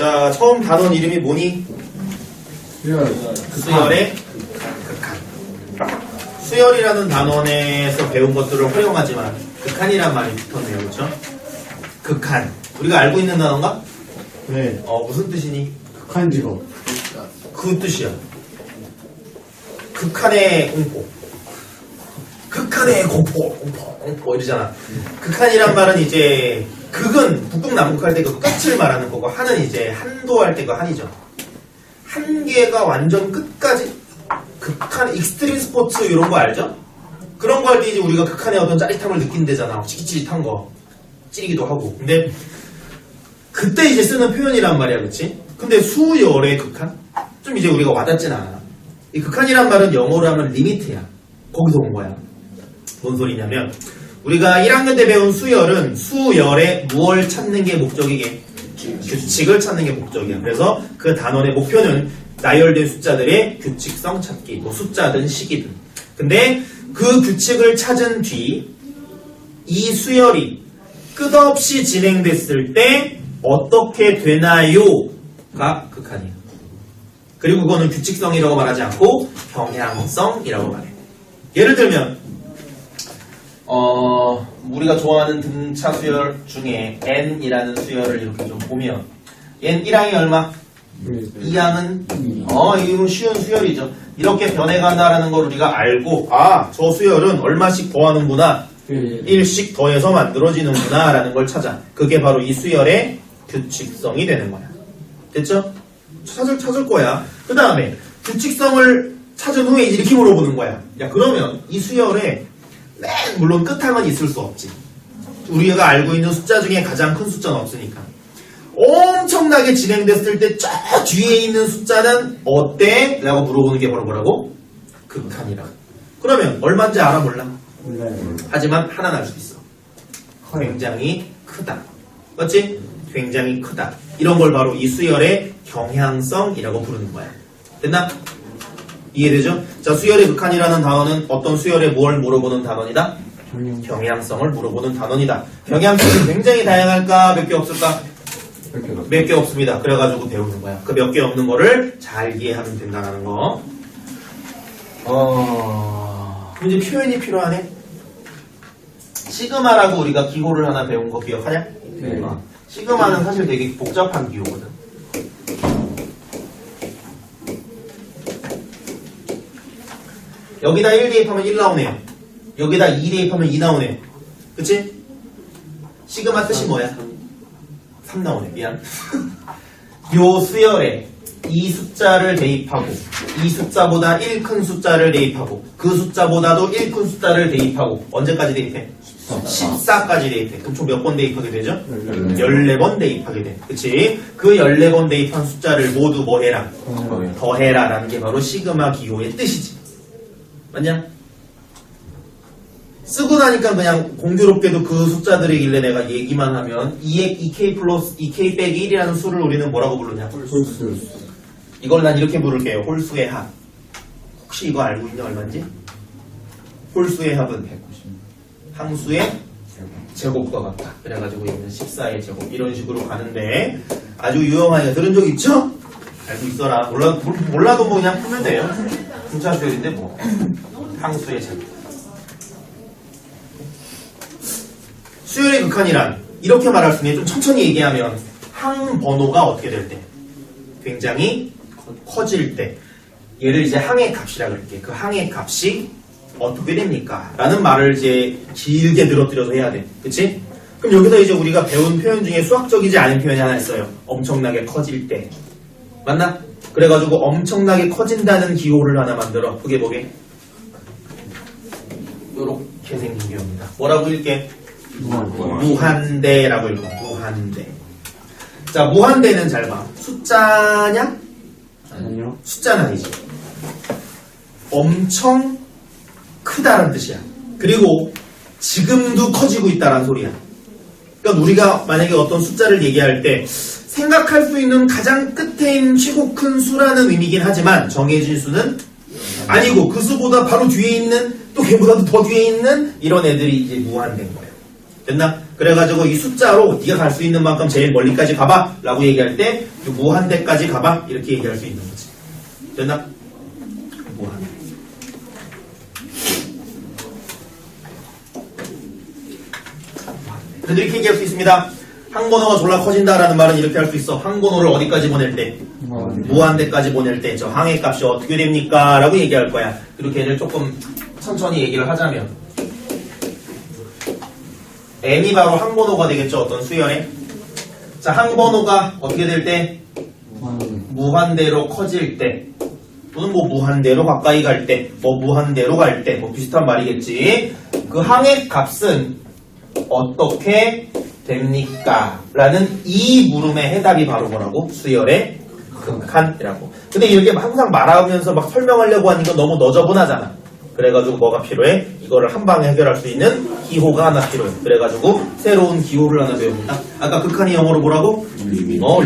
자, 처음 단원 이름이 뭐니? 수열의 극한. 수열이라는 단원에서 배운 것들을 활용하지만 극한이란 말이 붙었네요. 그렇죠? 극한. 우리가 알고 있는 단어인가? 네. 무슨 뜻이니? 극한 직업. 그 뜻이야. 극한의 공포. 극한의 공포 이러잖아. 극한이란 말은 이제 극은 북극남극할 때 그 끝을 말하는 거고 한은 이제 한도할 때 그 한이죠. 한계가 완전 끝까지 극한 익스트림 스포츠 이런 거 알죠? 그런 거 할 때 이제 우리가 극한의 어떤 짜릿함을 느낀대잖아. 찌릿찌릿한 거. 찌리기도 하고. 근데 그때 이제 쓰는 표현이란 말이야. 그치? 근데 수열의 극한? 좀 이제 우리가 와닿진 않아. 이 극한이란 말은 영어로 하면 리미트야. 거기서 온 거야. 뭔 소리냐면 우리가 1학년 때 배운 수열은 수열에 무엇을 찾는 게 목적이게? 규칙을 찾는 게 목적이야. 그래서 그 단원의 목표는 나열된 숫자들의 규칙성 찾기. 뭐 숫자든 식이든. 근데 그 규칙을 찾은 뒤 이 수열이 끝없이 진행됐을 때 어떻게 되나요?가 극한이야. 그리고 그거는 규칙성이라고 말하지 않고 경향성이라고 말해. 예를 들면 우리가 좋아하는 등차 수열 중에 n이라는 수열을 이렇게 좀 보면 n 1항이 얼마? 2항은 이건 쉬운 수열이죠. 이렇게 변해간다라는 걸 우리가 알고 저 수열은 얼마씩 더하는구나. 1씩 더해서 만들어지는구나 라는 걸 찾아. 그게 바로 이 수열의 규칙성이 되는 거야. 됐죠? 찾을 거야. 그 다음에 규칙성을 찾은 후에 이렇게 물어보는 거야. 야, 그러면 이 수열에 물론 끝항은 있을 수 없지. 우리가 알고 있는 숫자 중에 가장 큰 숫자는 없으니까. 엄청나게 진행됐을 때 저 뒤에 있는 숫자는 어때? 라고 물어보는 게 바로 뭐라고? 극한이라. 그러면 얼마인지 알아 몰라? 몰라요. 하지만 하나는 알 수 있어. 굉장히 크다. 맞지? 굉장히 크다. 이런 걸 바로 이 수열의 경향성이라고 부르는 거야. 됐나? 이해되죠? 자, 수열의 극한이라는 단어는 어떤 수열에 뭘 물어보는 단원이다? 경향성을 물어보는 단원이다. 경향성이 굉장히 다양할까? 몇 개 없을까? 몇 개 없습니다. 그래가지고 배우는 거야. 그 몇 개 없는 거를 잘 이해하면 된다는 거. 그럼 이제 표현이 필요하네. 시그마라고 우리가 기호를 하나 배운 거 기억하냐? 네. 시그마는 사실 되게 복잡한 기호거든. 여기다 1 대입하면 1 나오네요. 여기다 2 대입하면 2 나오네요. 그치? 시그마 뜻이 뭐야? 3 나오네. 미안. 요 수열에 이 숫자를 대입하고 이 숫자보다 1 큰 숫자를 대입하고 그 숫자보다도 1 큰 숫자를 대입하고 언제까지 대입해? 14까지 대입해. 그럼 총 몇 번 대입하게 되죠? 14번 대입하게 돼. 그치? 그 14번 대입한 숫자를 모두 뭐 해라? 더해라 라는 게 바로 시그마 기호의 뜻이지. 맞냐? 쓰고 나니까 그냥 공교롭게도 그 숫자들이길래 내가 얘기만 하면 2k 플러스 2k 빼기 1이라는 수를 우리는 뭐라고 부르냐? 홀수. 이걸 난 이렇게 부를게요. 홀수의 합. 혹시 이거 알고 있냐 얼마인지? 홀수의 합은 190. 항수의 제곱과 같다. 그래가지고 여기는 14의 제곱 이런 식으로 가는데 아주 유용하게 들은 적 있죠? 알고 있어라. 몰라도 뭐 그냥 풀면 돼요. 분차 수열인데 뭐 항수의 제곱. 수열의 극한이란 이렇게 말할 수 있는 좀 천천히 얘기하면 항 번호가 어떻게 될 때? 굉장히 커질 때. 얘를 이제 항의 값이라 그럴게. 그 항의 값이 어떻게 됩니까? 라는 말을 이제 길게 늘어뜨려서 해야 돼. 그치? 그럼 여기서 이제 우리가 배운 표현 중에 수학적이지 않은 표현이 하나 있어요. 엄청나게 커질 때. 맞나? 그래가지고 엄청나게 커진다는 기호를 하나 만들어. 그게 뭐게? 요렇게 생긴 기호입니다. 뭐라고 읽게? 무한대라고 읽어. 무한대. 자, 무한대는 잘 봐. 숫자냐? 아니요. 숫자는 아니지. 엄청 크다는 뜻이야. 그리고 지금도 커지고 있다는 소리야. 그러니까 우리가 만약에 어떤 숫자를 얘기할 때 생각할 수 있는 가장 끝에 있는 최고 큰 수라는 의미긴 하지만 정해진 수는 아니고 그 수보다 바로 뒤에 있는 또 걔보다도 더 뒤에 있는 이런 애들이 이제 무한대인 거예요. 됐나? 그래가지고 이 숫자로 네가 갈 수 있는 만큼 제일 멀리까지 가봐 라고 얘기할 때 무한대까지 가봐 이렇게 얘기할 수 있는 거지. 됐나? 무한대. 근데 이렇게 얘기할 수 있습니다. 항번호가 졸라 커진다라는 말은 이렇게 할 수 있어. 항번호를 어디까지 보낼 때? 무한대까지 보낼 때 저 항의 값이 어떻게 됩니까? 라고 얘기할 거야. 그리고 걔를 조금 천천히 얘기를 하자면 n이 바로 항번호가 되겠죠. 어떤 수열에. 자, 항번호가 어떻게 될 때? 무한대로 커질 때 또는 뭐 무한대로 가까이 갈 때 뭐 무한대로 갈 때 뭐 비슷한 말이겠지. 그 항의 값은 어떻게 됩니까? 라는 이 물음의 해답이 바로 뭐라고? 수열의 극한이라고. 근데 이렇게 항상 말하면서 막 설명하려고 하니까 너무 너저분하잖아. 그래가지고 뭐가 필요해? 이거를 한 방에 해결할 수 있는 기호가 하나 필요해. 그래가지고 새로운 기호를 하나 배웁니다. 아까 극한이 영어로 뭐라고?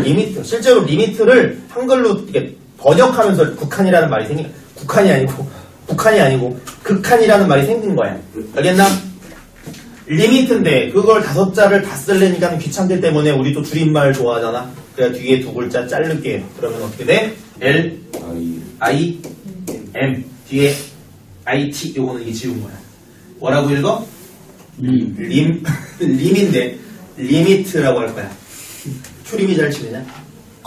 리미트. 실제로 리미트를 한글로 이렇게 번역하면서 극한이라는 말이 생긴, 북한이 아니고 극한이라는 말이 생긴 거야. 알겠나? 리미트인데 그걸 5자를 다 쓰려니까 귀찮기 때문에 우리 또 줄임말 좋아하잖아. 그래 뒤에 두 글자 자를게. 그러면 어떻게 돼? L, I, M 뒤에 IT 요거는 이게 지운 거야. 뭐라고 읽어? 림인데 리미트라고 할 거야. 추림이 잘 치느냐?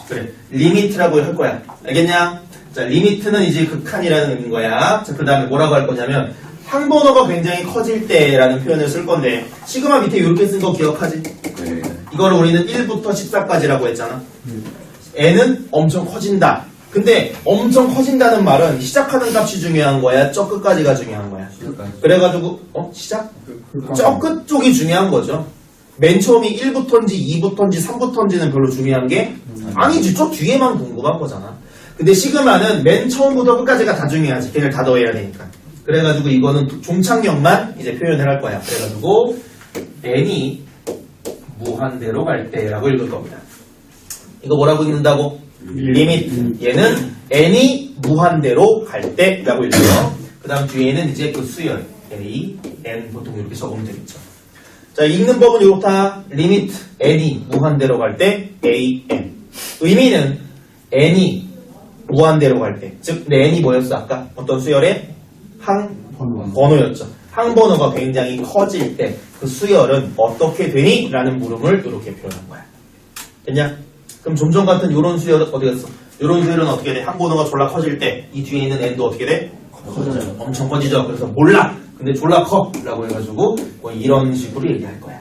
그래 리미트라고 할 거야. 알겠냐? 자 리미트는 이제 극한이라는 의미인 거야. 자 그 다음에 뭐라고 할 거냐면 항번호가 굉장히 커질 때라는 표현을 쓸 건데 시그마 밑에 이렇게 쓴 거 기억하지? 네. 이거를 우리는 1부터 14까지라고 했잖아. n은 엄청 커진다. 근데 엄청 커진다는 말은 시작하는 값이 중요한 거야? 저 끝까지가 중요한 거야? 그래가지고 시작? 저 끝 쪽이 중요한 거죠. 맨 처음이 1부터인지 2부터인지 3부터인지는 별로 중요한 게 아니지. 저 뒤에만 궁금한 거잖아. 근데 시그마는 맨 처음부터 끝까지가 다 중요하지. 걔를 다 더해야 되니까. 그래가지고 이거는 종착역만 이제 표현을 할 거야. 그래가지고 n이 무한대로 갈 때라고 읽을 겁니다. 이거 뭐라고 읽는다고? 리미트. 얘는 n이 무한대로 갈 때라고 읽어요. 그 다음 뒤에는 이제 그 수열 a, n 보통 이렇게 적으면 되겠죠. 자 읽는 법은 이렇다. 리미트 n이 무한대로 갈 때 a, n. 의미는 n이 무한대로 갈 때. 즉 n이 뭐였어 아까? 어떤 수열에? 항번호였죠. 항번호가 굉장히 커질 때 그 수열은 어떻게 되니? 라는 물음을 이렇게 표현한 거야. 됐냐? 그럼 좀 전 같은 이런 수열은 어디 갔어? 이런 수열은 어떻게 돼? 항번호가 졸라 커질 때 이 뒤에 있는 n도 어떻게 돼? 커져요. 엄청 커지죠. 그래서 몰라. 근데 졸라 커. 라고 해가지고 뭐 이런 식으로 얘기할 거야.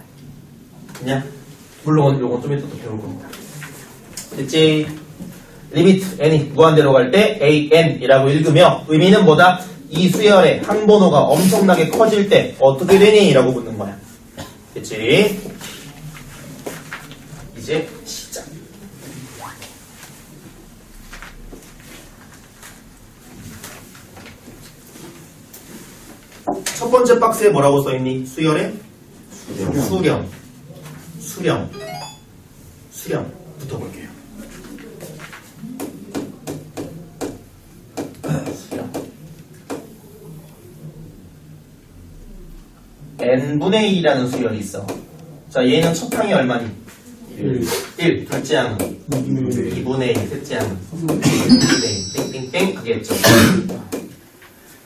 됐냐? 물론 요건 좀 이따 또 배울 겁니다. 됐지? 리미트 n이 무한대로 갈 때 an이라고 읽으며 의미는 뭐다? 이 수열의 항번호가 엄청나게 커질 때 어떻게 되니? 라고 묻는 거야. 됐지? 이제 시작. 첫 번째 박스에 뭐라고 써있니? 수열의? 수렴부터 볼게요. n분의 2라는 수열이 있어. 자, 얘는 첫 항이 얼마니? 1. 둘째 항은 2분의 1. 셋째 항은 2분의 1. 땡땡땡 하겠죠.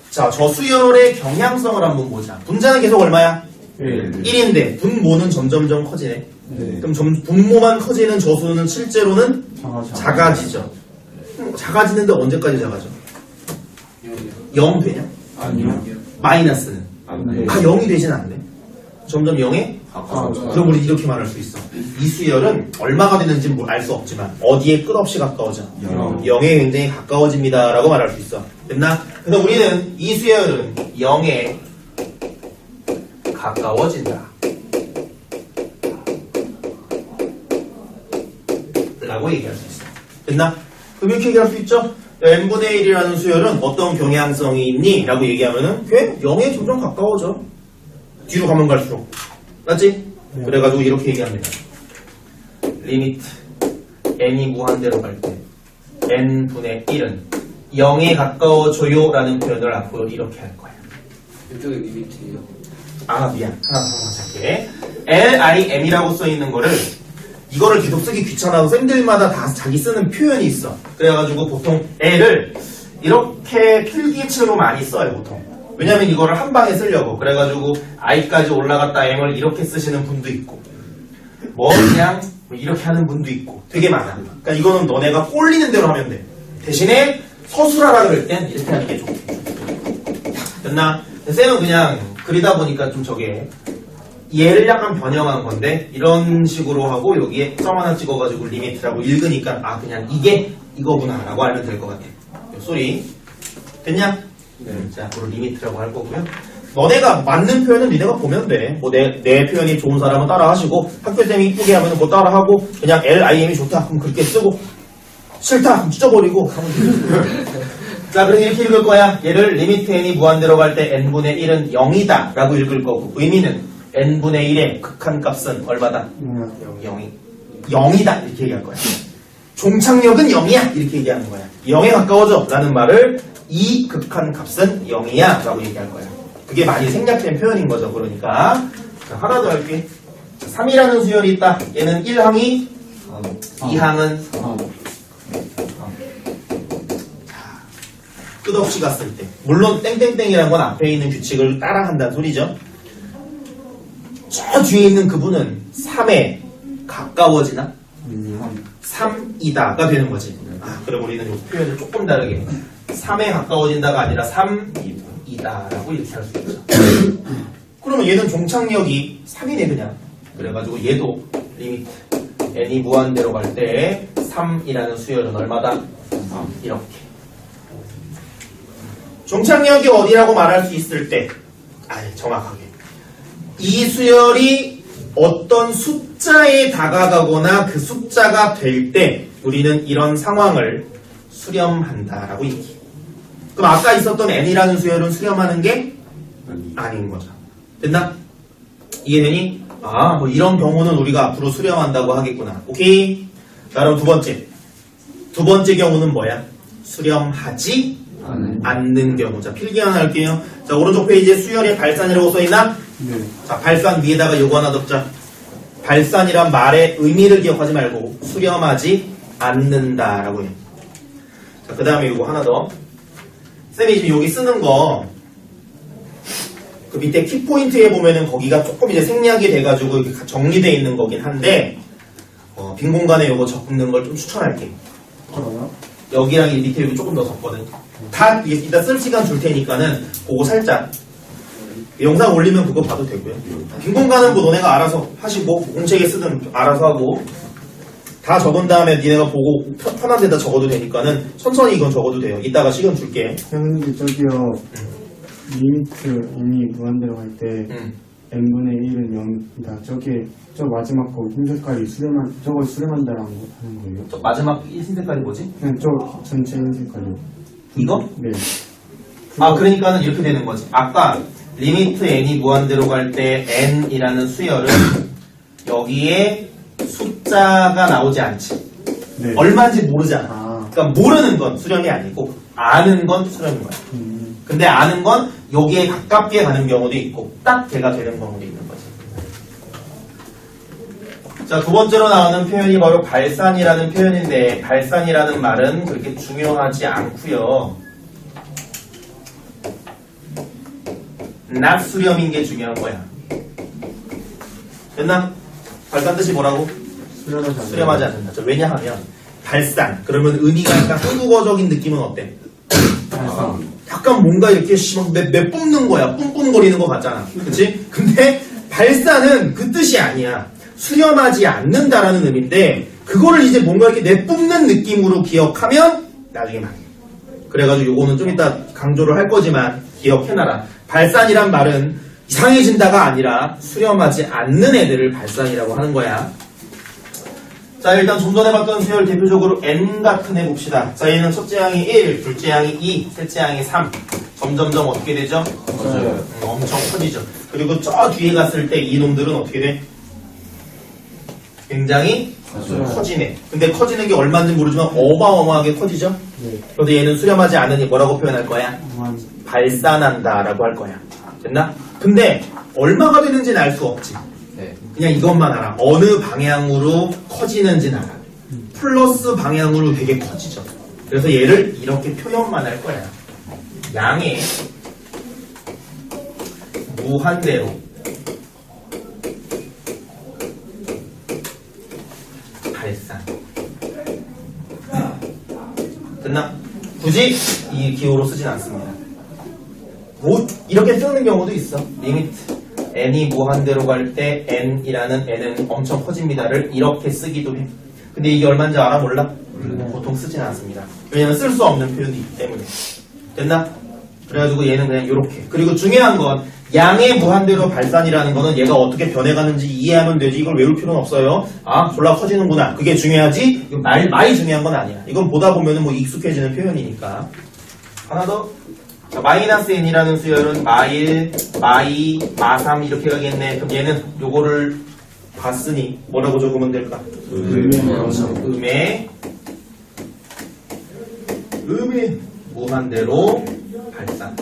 자, 저 수열의 경향성을 한번 보자. 분자는 계속 얼마야? 1인데 분모는 점점점 커지네. 그럼 분모만 커지는 저수는 실제로는 작아지죠. 작아지는데 언제까지 작아져? 0 되냐? 아니요. 마이너스는? 안 0이 되진 않네. 점점 0에? 그럼 우리 이렇게 말할 수 있어. 이 수열은 얼마가 되는지는 알 수 없지만 어디에 끝없이 가까워져? 0에 굉장히 가까워집니다 라고 말할 수 있어. 됐나? 근데 우리는 이 수열은 0에 가까워진다 라고 얘기할 수 있어. 됐나? 그럼 이렇게 얘기할 수 있죠? n분의 1이라는 수열은 어떤 경향성이 있니? 라고 얘기하면은 걔 0에 점점 가까워져. 뒤로 가면 갈수록. 맞지? 그래가지고 이렇게 얘기합니다. 리미트 n이 무한대로 갈 때 n분의 1은 0에 가까워져요 라는 표현을 앞으로 이렇게 할 거야. 이쪽이 리미트예요. 미안. 하나 더 할게. LIM이라고 써있는 거를 이거를 계속 쓰기 귀찮아서 쌤들마다 다 자기 쓰는 표현이 있어. 그래가지고 보통 L을 이렇게 필기체로 많이 써요, 보통. 왜냐면 이거를 한 방에 쓰려고. 그래가지고 I까지 올라갔다 M을 이렇게 쓰시는 분도 있고, 뭐 그냥 이렇게 하는 분도 있고, 되게 많아. 그러니까 이거는 너네가 꼴리는 대로 하면 돼. 대신에 서술하라 그럴 땐 이렇게 하는 게 좋고. 됐나? 쌤은 그냥 그리다 보니까 좀 저게 얘를 약간 변형한 건데 이런 식으로 하고 여기에 점 하나 찍어가지고 리미트라고 읽으니까 그냥 이게 이거구나 라고 알면 될 것 같아. 요 소리 됐냐? 네. 자, 앞으로 리미트라고 할 거고요. 너네가 맞는 표현은 니네가 보면 돼. 뭐 내 표현이 좋은 사람은 따라 하시고, 학교쌤이 이쁘게 하면 뭐 따라 하고, 그냥 LIM이 좋다 그럼 그렇게 쓰고, 싫다 그럼 찢어버리고 하면 돼. 자, 그럼 이렇게 읽을 거야. 얘를 리미트 n이 무한대로 갈 때 n분의 1은 0이다 라고 읽을 거고, 의미는 n분의 1의 극한값은 얼마다? 0이다 이렇게 얘기할 거야. 종착역은 0이야 이렇게 얘기하는 거야. 0에 가까워져 라는 말을 이 극한값은 0이야 라고 얘기할 거야. 그게 많이 생략된 표현인 거죠. 그러니까 자, 하나 더 할게. 3이라는 수열이 있다. 얘는 1항이 2항은 끝없이 갔을 때, 물론 땡땡땡이란 건 앞에 있는 규칙을 따라한다는 소리죠. 저 뒤에 있는 그분은 3에 가까워지나? 3이다가 되는 거지. 그럼 우리는 이 표현을 조금 다르게 3에 가까워진다가 아니라 3이다라고 이렇게 할 수 있죠. 그러면 얘는 종착역이 3이네 그냥. 그래가지고 얘도 리미트 n이 무한대로 갈 때 3이라는 수열은 얼마다? 이렇게. 종착역이 어디라고 말할 수 있을 때, 정확하게 이 수열이 어떤 숫자에 다가가거나 그 숫자가 될 때 우리는 이런 상황을 수렴한다라고 얘기해. 그럼 아까 있었던 n이라는 수열은 수렴하는 게 아닌 거죠. 됐나? 이해되니? 뭐 이런 경우는 우리가 앞으로 수렴한다고 하겠구나. 오케이? 자, 그럼 두 번째 경우는 뭐야? 수렴하지 않는 경우. 자, 필기 하나 할게요. 자, 오른쪽 페이지에 수열의 발산이라고 써있나? 네. 자, 발산 위에다가 요거 하나 덮자. 발산이란 말의 의미를 기억하지 말고 수렴하지 않는다라고 해. 자, 그 다음에 요거 하나 더. 쌤이 지금 여기 쓰는 거, 그 밑에 키포인트에 보면은 거기가 조금 이제 생략이 돼가지고 이렇게 정리되어 있는 거긴 한데, 빈 공간에 요거 적는 걸 좀 추천할게. 여기랑 이 밑에 여기 조금 더 적거든. 다 이따 쓸 시간 줄 테니까는 그거 살짝 영상 올리면 그거 봐도 되고요. 빈 공간은 뭐 너네가 알아서 하시고 공책에 쓰든 알아서 하고, 다 적은 다음에 니네가 보고 편한 데다 적어도 되니까는 천천히 이건 적어도 돼요. 이따가 시간 줄게. 선생님 저기요. 리미트 n이 무한대로 갈 때 n분의 1은 0이다. 저 마지막 거 흰 색깔이 저걸 수렴한다라는 거 하는 거예요? 저 마지막 흰 색깔이 뭐지? 그냥 저 전체 흰 색깔이요. 이거? 네. 그러니까는 이렇게 되는 거지. 아까 리미트 n이 무한대로 갈 때 n이라는 수열은 여기에 숫자가 나오지 않지. 네. 얼마인지 모르잖아. 그러니까 모르는 건 수렴이 아니고 아는 건 수렴인 거야. 근데 아는 건 여기에 가깝게 가는 경우도 있고 딱 걔가 되는 경우도 있는 거지. 자, 두 번째로 나오는 표현이 바로 발산이라는 표현인데, 발산이라는 말은 그렇게 중요하지 않고요. 낙수렴인 게 중요한 거야. 됐나? 발산 뜻이 뭐라고? 수렴하지 않는다. 왜냐하면 발산 그러면 의미가 약간 한국어적인 느낌은 어때? 약간 뭔가 이렇게 매 뿜는 거야. 뿜뿜거리는 거 같잖아. 그치? 근데 발산은 그 뜻이 아니야. 수렴하지 않는다라는 의미인데, 그거를 이제 뭔가 이렇게 내뿜는 느낌으로 기억하면 나중에 망해. 그래가지고 요거는 좀 이따 강조를 할 거지만 기억해놔라. 발산이란 말은 이상해진다가 아니라 수렴하지 않는 애들을 발산이라고 하는 거야. 자, 일단 좀 전에 봤던 수열 대표적으로 n 같은 애 봅시다. 자, 얘는 첫째 항이 1, 둘째 항이 2, 셋째 항이 3. 점점점 어떻게 되죠? 커져요. 엄청 커지죠. 그리고 저 뒤에 갔을 때 이놈들은 어떻게 돼? 굉장히 커지네. 근데 커지는 게 얼마인지 모르지만 어마어마하게 커지죠? 네. 그래서 얘는 수렴하지 않으니 뭐라고 표현할 거야? 발산한다 라고 할 거야. 됐나? 근데 얼마가 되는지는 알 수 없지. 네. 그냥 이것만 알아. 어느 방향으로 커지는지는 알아. 플러스 방향으로 되게 커지죠. 그래서 얘를 이렇게 표현만 할 거야. 양의 무한대로 발산. 됐나? 굳이 이 기호로 쓰진 않습니다. 뭐 이렇게 쓰는 경우도 있어. 리미트 n이 무한대로 갈 때 n이라는 n은 엄청 커집니다를 이렇게 쓰기도 해. 근데 이게 얼마인지 알아? 몰라? 보통 쓰진 않습니다. 왜냐면 쓸 수 없는 표현이기 때문에. 됐나? 그래가지고 얘는 그냥 이렇게. 그리고 중요한 건 양의 무한대로 발산이라는 거는 얘가 어떻게 변해가는지 이해하면 되지. 이걸 외울 필요는 없어요. 아, 졸라 커지는구나. 그게 중요하지. 이거 많이 중요한 건 아니야. 이건 보다 보면은 뭐 익숙해지는 표현이니까. 하나 더. 자, 마이너스 n이라는 수열은 마1, 마2, 마3 이렇게 가겠네. 그럼 얘는 요거를 봤으니 뭐라고 적으면 될까? 음의 무한대로 발산.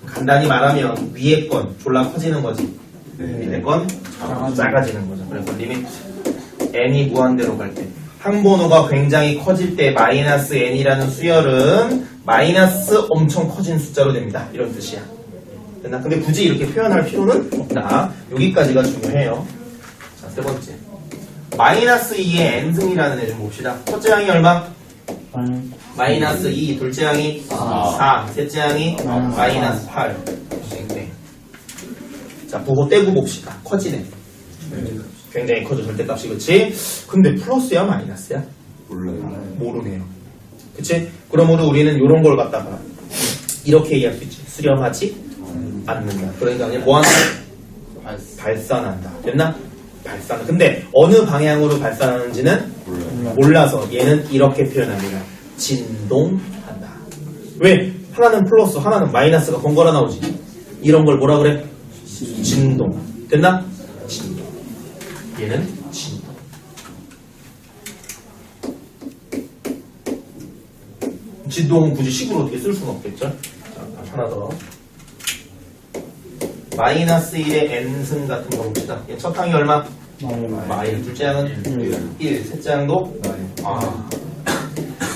간단히 말하면 위에 건 졸라 커지는 거지. 밑에 건 작아지는 거죠. 그래서 리미트 n이 무한대로 갈 때 항번호가 굉장히 커질 때 마이너스 n이라는 수열은 마이너스 엄청 커진 숫자로 됩니다. 이런 뜻이야. 됐나? 근데 굳이 이렇게 표현할 필요는 없다. 여기까지가 중요해요. 자, 세 번째. 마이너스 2의 n승이라는 애 좀 봅시다. 첫째 항이 얼마? 마이너스 2, 둘째 항이 4, 셋째 항이 마이너스 8. 네. 자, 부호 떼고 봅시다. 커지네. 굉장히 커져, 절대값이, 그치? 근데 플러스야, 마이너스야? 몰라요. 모르네요. 그치? 그러므로 우리는 이런 걸 갖다가 이렇게 얘기할 수 있지. 수렴하지 않는다. 그러니까 그냥 뭐 한다? 발산한다. 됐나? 발산. 근데 어느 방향으로 발산하는지는 몰라서 얘는 이렇게 표현합니다. 진동한다. 왜? 하나는 플러스, 하나는 마이너스가 번갈아 나오지. 이런 걸 뭐라 그래? 진동. 됐나? 진동. 얘는 진동. 진동은 굳이 식으로 어떻게 쓸 수는 없겠죠? 자, 하나 더. 마이너스 1의 n승 같은 거 봅시다. 얘 첫 항이 얼마? 마일. 둘째 항은 1. 셋째 항도?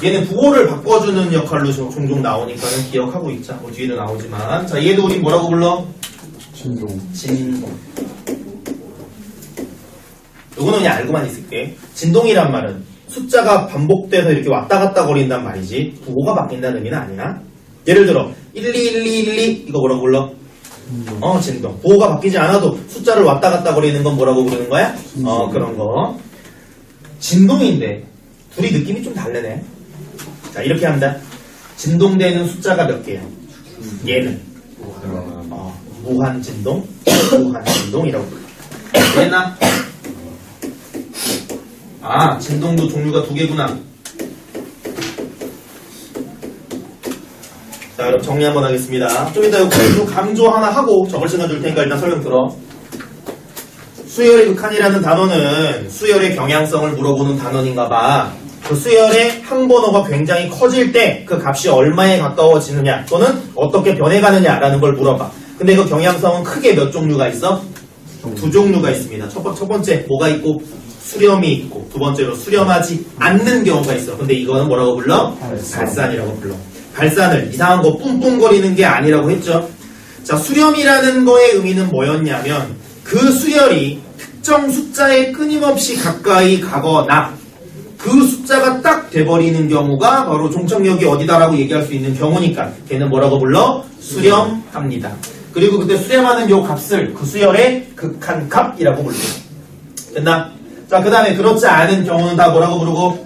얘는 부호를 바꿔주는 역할로 종종 나오니까는 기억하고 있자. 뭐 뒤에도 나오지만. 자, 얘도 우리 뭐라고 불러? 진동. 진동. 요거는 그냥 알고만 있을게. 진동이란 말은 숫자가 반복돼서 이렇게 왔다 갔다 거린단 말이지 부호가 바뀐다는 의미는 아니야. 예를 들어 121212 이거 뭐라고 불러? 진동. 부호가 바뀌지 않아도 숫자를 왔다 갔다 거리는 건 뭐라고 부르는 거야? 그런 거. 진동인데 둘이 느낌이 좀 다르네. 자, 이렇게 한다. 진동되는 숫자가 몇 개야? 얘는 무한 진동, 무한 진동이라고 불러. 얘나 진동도 종류가 두 개구나. 자, 그럼 정리 한번 하겠습니다. 좀 이따 요 강조 하나 하고 적을 시간 줄 테니까 일단 설명 들어. 수열의 극한이라는 단어는 수열의 경향성을 물어보는 단어인가 봐. 그 수열의 항번호가 굉장히 커질 때 그 값이 얼마에 가까워지느냐 또는 어떻게 변해가느냐라는 걸 물어봐. 근데 그 경향성은 크게 몇 종류가 있어? 두 종류가 있습니다. 첫 번째 뭐가 있고? 수렴이 있고, 두 번째로 수렴하지 않는 경우가 있어. 근데 이거는 뭐라고 불러? 발산이라고 불러. 발산을 이상한 거 뿡뿡거리는 게 아니라고 했죠. 자, 수렴이라는 거의 의미는 뭐였냐면 그 수열이 특정 숫자에 끊임없이 가까이 가거나 그 숫자가 딱 돼버리는 경우가 바로 종착역이 어디다라고 얘기할 수 있는 경우니까 걔는 뭐라고 불러? 수렴합니다. 그리고 그때 수렴하는 요 값을 그 수열의 극한값이라고 불러. 됐나? 자, 그 다음에 그렇지 않은 경우는 다 뭐라고 부르고?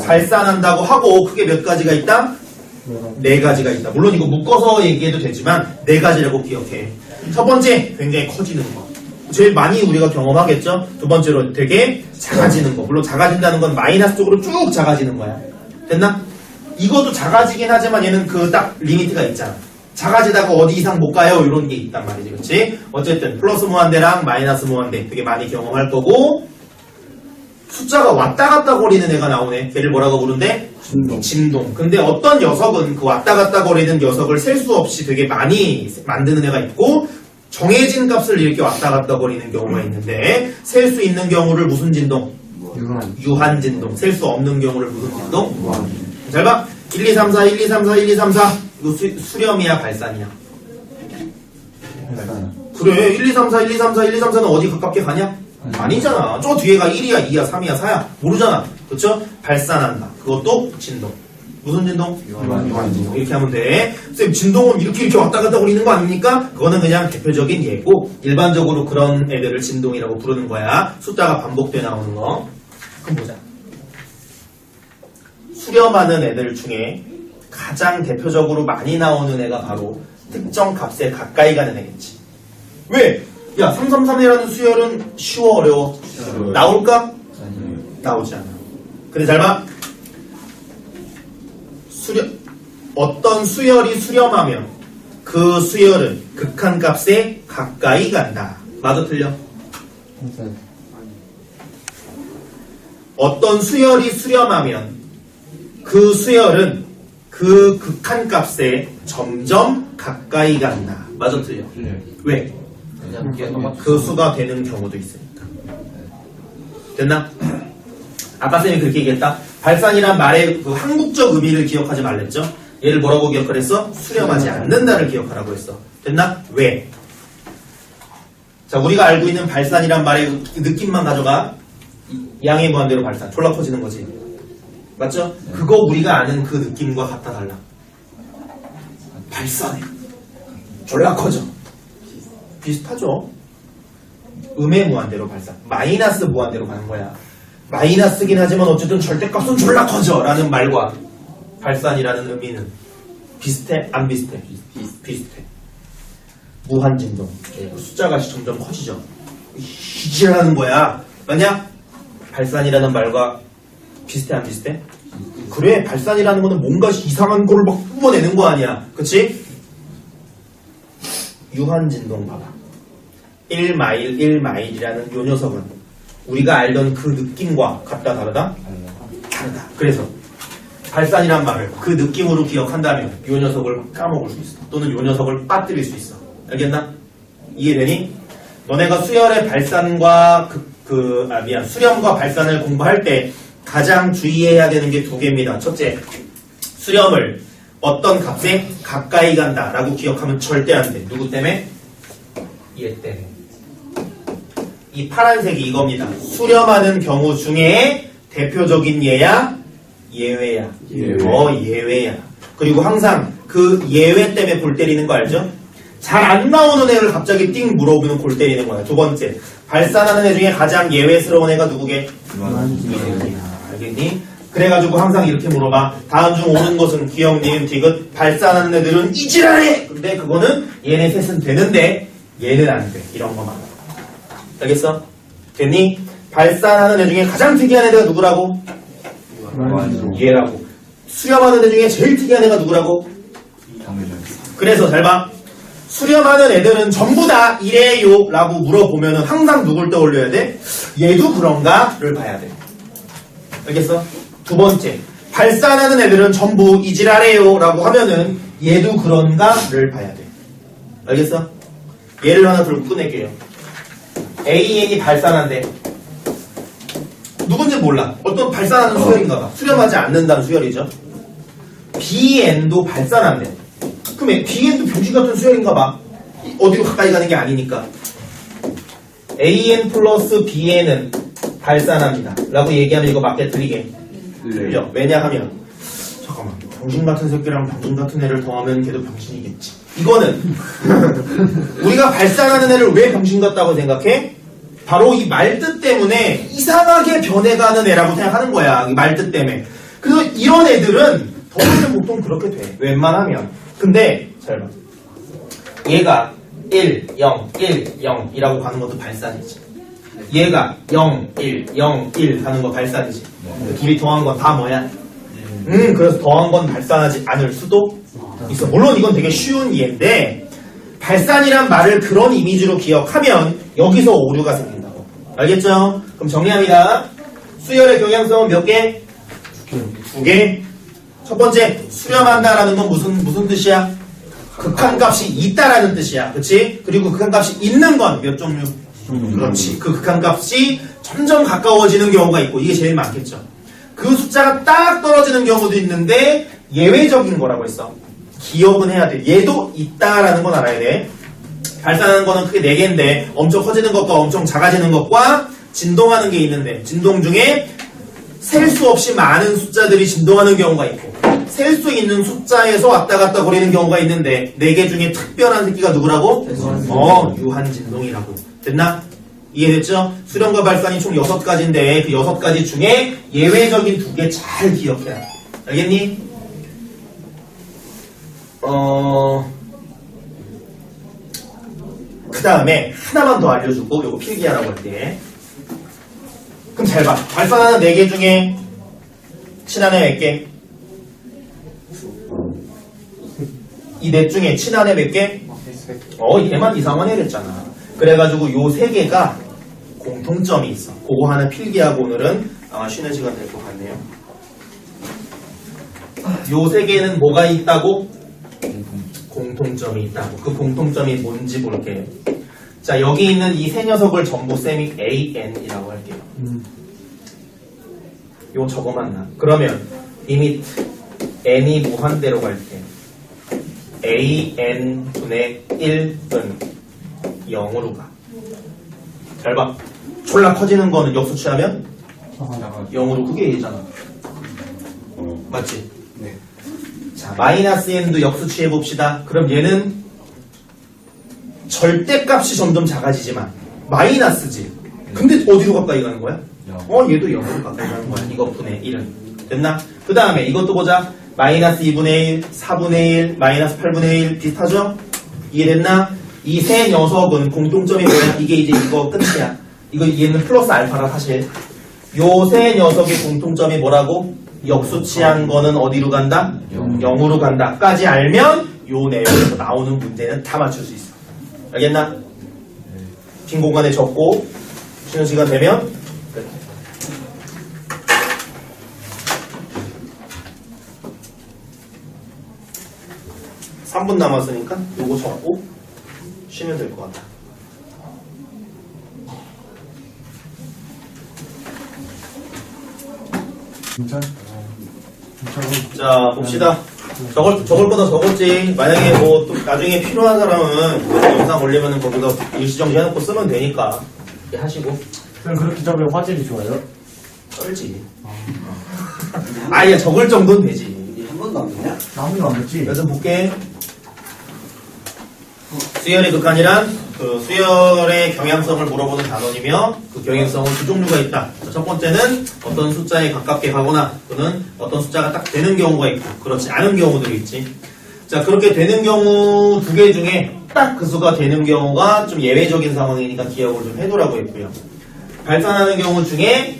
발산한다고 하고 크게 몇 가지가 있다? 네 가지가 있다. 물론 이거 묶어서 얘기해도 되지만 네 가지라고 기억해. 첫 번째, 굉장히 커지는 거. 제일 많이 우리가 경험하겠죠? 두 번째로 되게 작아지는 거. 물론 작아진다는 건 마이너스 쪽으로 쭉 작아지는 거야. 됐나? 이것도 작아지긴 하지만 얘는 그 딱 리미트가 있잖아. 작아지다가 어디 이상 못 가요. 이런 게 있단 말이지. 그렇지? 어쨌든 플러스 무한대랑 마이너스 무한대 되게 많이 경험할 거고 숫자가 왔다 갔다 거리는 애가 나오네. 걔를 뭐라고 부른대? 진동. 진동. 근데 어떤 녀석은 그 왔다 갔다 거리는 녀석을 셀 수 없이 되게 많이 만드는 애가 있고, 정해진 값을 이렇게 왔다 갔다 거리는 경우가 있는데, 셀 수 있는 경우를 무슨 진동? 유한. 유한 진동. 셀 수 없는 경우를 무슨 진동? 잘 봐. 1, 2, 3, 4, 1, 2, 3, 4, 1, 2, 3, 4. 이거 수렴이야, 발산이야? 그래. 1, 2, 3, 4, 1, 2, 3, 4, 1, 2, 3, 4는 어디 가깝게 가냐? 아니잖아. 저 뒤에가 1이야, 2야, 3이야, 4야. 모르잖아. 그쵸? 발산한다. 그것도 진동. 무슨 진동? 유한 진동. 이렇게 하면 돼. 쌤, 진동은 이렇게 왔다 갔다 거리는 거 아닙니까? 그거는 그냥 대표적인 예고, 일반적으로 그런 애들을 진동이라고 부르는 거야. 숫자가 반복돼 나오는 거. 그럼 보자. 수렴하는 애들 중에 가장 대표적으로 많이 나오는 애가 바로 특정 값에 가까이 가는 애겠지. 왜? 야, 333이라는 수열은 쉬워, 어려워? 나올까? 나오지 않아. 근데 잘 봐. 어떤 수열이 수렴하면 그 수열은 극한값에 가까이 간다. 맞아, 틀려? 맞아요. 어떤 수열이 수렴하면 그 수열은 그 극한값에 점점 가까이 간다. 맞아, 틀려? 왜? 그 수가 되는 경우도 있으니까. 됐나? 아까 쌤이 그렇게 얘기했다. 발산이란 말의 그 한국적 의미를 기억하지 말랬죠? 얘를 뭐라고 기억을 했어? 수렴하지 않는다를 기억하라고 했어. 됐나? 왜? 자, 우리가 알고 있는 발산이란 말의 느낌만 가져가. 양의 무한대로 발산. 졸라 커지는 거지. 맞죠? 그거 우리가 아는 그 느낌과 같아 달라. 발산해. 졸라 커져. 비슷하죠? 음의 무한대로 발산. 마이너스 무한대로 가는 거야. 마이너스긴 하지만 어쨌든 절대값은 졸라 커져 라는 말과 발산이라는 의미는 비슷해? 안 비슷해? 비슷해. 무한진동. 숫자가 점점 커지죠. 이지라는 거야. 맞냐? 발산이라는 말과 비슷해 안 비슷해? 그래, 발산이라는 거는 뭔가 이상한 거를 막 뿜어내는 거 아니야. 그치? 유한진동 봐봐. 1마일, 1마일이라는 요 녀석은 우리가 알던 그 느낌과 같다 다르다? 다르다. 그래서 발산이란 말을 그 느낌으로 기억한다면 요 녀석을 까먹을 수 있어. 또는 요 녀석을 빠뜨릴 수 있어. 알겠나? 이해되니? 너네가 수열의 발산과 수렴과 발산을 공부할 때 가장 주의해야 되는 게 두 개입니다. 첫째, 수렴을 어떤 값에 가까이 간다 라고 기억하면 절대 안 돼. 누구 때문에? 얘 때문에. 이 파란색이 이겁니다. 수렴하는 경우 중에 대표적인 예야? 예외야. 예외야. 그리고 항상 그 예외 때문에 골 때리는 거 알죠? 잘 안 나오는 애를 갑자기 띵 물어보면 골 때리는 거야. 두 번째, 발산하는 애 중에 가장 예외스러운 애가 누구게? 알겠니? 그래가지고 항상 이렇게 물어봐. 다음 중 옳은 것은 기억, 니은, 디귿. 발산하는 애들은 이지랄해! 근데 그거는 얘네 셋은 되는데 얘는 안 돼. 이런 거만. 알겠어? 됐니? 발산하는 애 중에 가장 특이한 애가 누구라고? 얘라고. 수렴하는 애 중에 제일 특이한 애가 누구라고? 그래서 잘 봐. 수렴하는 애들은 전부 다 이래요 라고 물어보면 항상 누굴 떠올려야 돼? 얘도 그런가? 를 봐야 돼. 알겠어? 두 번째, 발산하는 애들은 전부 이지랄해요 라고 하면은 얘도 그런가? 를 봐야 돼. 알겠어? 예를 하나 들고 끝낼게요. AN이 발산한대. 누군지 몰라. 어떤 발산하는 수열인가 봐. 수렴하지 않는다는 수열이죠. BN도 발산한대. 그럼 BN도 병신 같은 수열인가 봐. 어디로 가까이 가는 게 아니니까. AN 플러스 BN은 발산합니다. 라고 얘기하면 이거 맞게 들리게. 들려. 왜냐하면 잠깐만. 병신 같은 새끼랑 병신 같은 애를 더하면 걔도 병신이겠지. 이거는 우리가 발산하는 애를 왜 병신 같다고 생각해? 바로 이 말뜻 때문에 이상하게 변해가는 애라고 생각하는 거야. 이 말뜻 때문에. 그래서 이런 애들은 더하면 보통 그렇게 돼. 웬만하면. 근데 잘 봐. 얘가 1, 0, 1, 0이라고 가는 것도 발산이지. 얘가 0, 1, 0, 1 가는 거 발산이지. 둘이 더한 건 다 뭐야? 그래서 더한 건 발산하지 않을 수도 있어. 물론 이건 되게 쉬운 예인데 발산이란 말을 그런 이미지로 기억하면 여기서 오류가 생긴다고. 알겠죠? 그럼 정리합니다. 수열의 경향성은 몇 개? 두 개. 첫 번째, 수렴한다라는 건 무슨 뜻이야? 극한값이 있다라는 뜻이야. 그치? 그리고 극한값이 있는 건 몇 종류? 그렇지. 그 극한값이 점점 가까워지는 경우가 있고, 이게 제일 많겠죠. 그 숫자가 딱 떨어지는 경우도 있는데, 예외적인 거라고 했어. 기억은 해야 돼. 얘도 있다라는 건 알아야 돼. 발산하는 거는 크게 4개인데, 엄청 커지는 것과 엄청 작아지는 것과 진동하는 게 있는데, 진동 중에 셀 수 없이 많은 숫자들이 진동하는 경우가 있고, 셀 수 있는 숫자에서 왔다 갔다 거리는 경우가 있는데, 4개 중에 특별한 새끼가 누구라고? 유한진동이라고. 됐나? 이해됐죠? 수렴과 발산이 총 6가지인데, 그 6가지 중에 예외적인 2개 잘 기억해라. 알겠니? 그 다음에 하나만 더 알려주고, 요거 필기하라고 할게. 그럼 잘 봐. 발산하는 4개 중에 친한 애 몇 개? 이 넷 중에 친한 애 몇 개? 얘만 이상한 애랬잖아. 그래가지고 요 3개가 공통점이 있어. 그거 하나 필기하고 오늘은 아마 쉬는 시간 될 것 같네요. 요 3개는 뭐가 있다고? 공통점이 있다고. 그 공통점이 뭔지 볼게요. 자, 여기 있는 이 세 녀석을 전부 쌤이 AN이라고 할게요. 요 저거만 나. 그러면 이미 n이 무한대로 갈 때 AN분의 1은 0으로 가. 잘 봐. 졸라 커지는 거는 역수치하면 0으로 크게 얘기잖아. 맞지? 네. 자, 마이너스 n도 역수치해 봅시다. 그럼 얘는 절대값이 점점 작아지지만 마이너스지. 근데 어디로 가까이 가는 거야? 얘도 0으로 가까이 가는 거야. 이거 분의 1은. 됐나? 그 다음에 이것도 보자. 마이너스 2분의 1, 4분의 1, 마이너스 8분의 1 비슷하죠? 이해됐나? 이 세 녀석은 공통점이 뭐야? 이게 이제 이거 끝이야. 얘는 플러스 알파라 사실. 요 세 녀석의 공통점이 뭐라고? 역수치한 거는 어디로 간다? 0으로 간다. 까지 알면 요 내용에서 나오는 문제는 다 맞출 수 있어. 알겠나? 빈 공간에 적고 쉬는 시간 되면 끝. (3분) 남았으니까 요거 적고 쉬면 될 것 같아. 진짜? 자, 봅시다. 적을 거다 적었지. 만약에 뭐 또 나중에 필요한 사람은 그 영상 올리면은 거기서 일시정지 해놓고 쓰면 되니까 이렇게 하시고. 그럼 그렇게 적으면 화질이 좋아요? 쩔지. 아예 적을 정도는 되지. 한 번도 안 되냐? 아무도 안 됐지? 그래서 볼게. 수열의 극한이란 그 수열의 경향성을 물어보는 단원이며 그 경향성은 두 종류가 있다. 첫 번째는 어떤 숫자에 가깝게 가거나 또는 어떤 숫자가 딱 되는 경우가 있고 그렇지 않은 경우들이 있지. 자, 그렇게 되는 경우 2개 중에 딱 그 수가 되는 경우가 좀 예외적인 상황이니까 기억을 좀 해두라고 했고요. 발산하는 경우 중에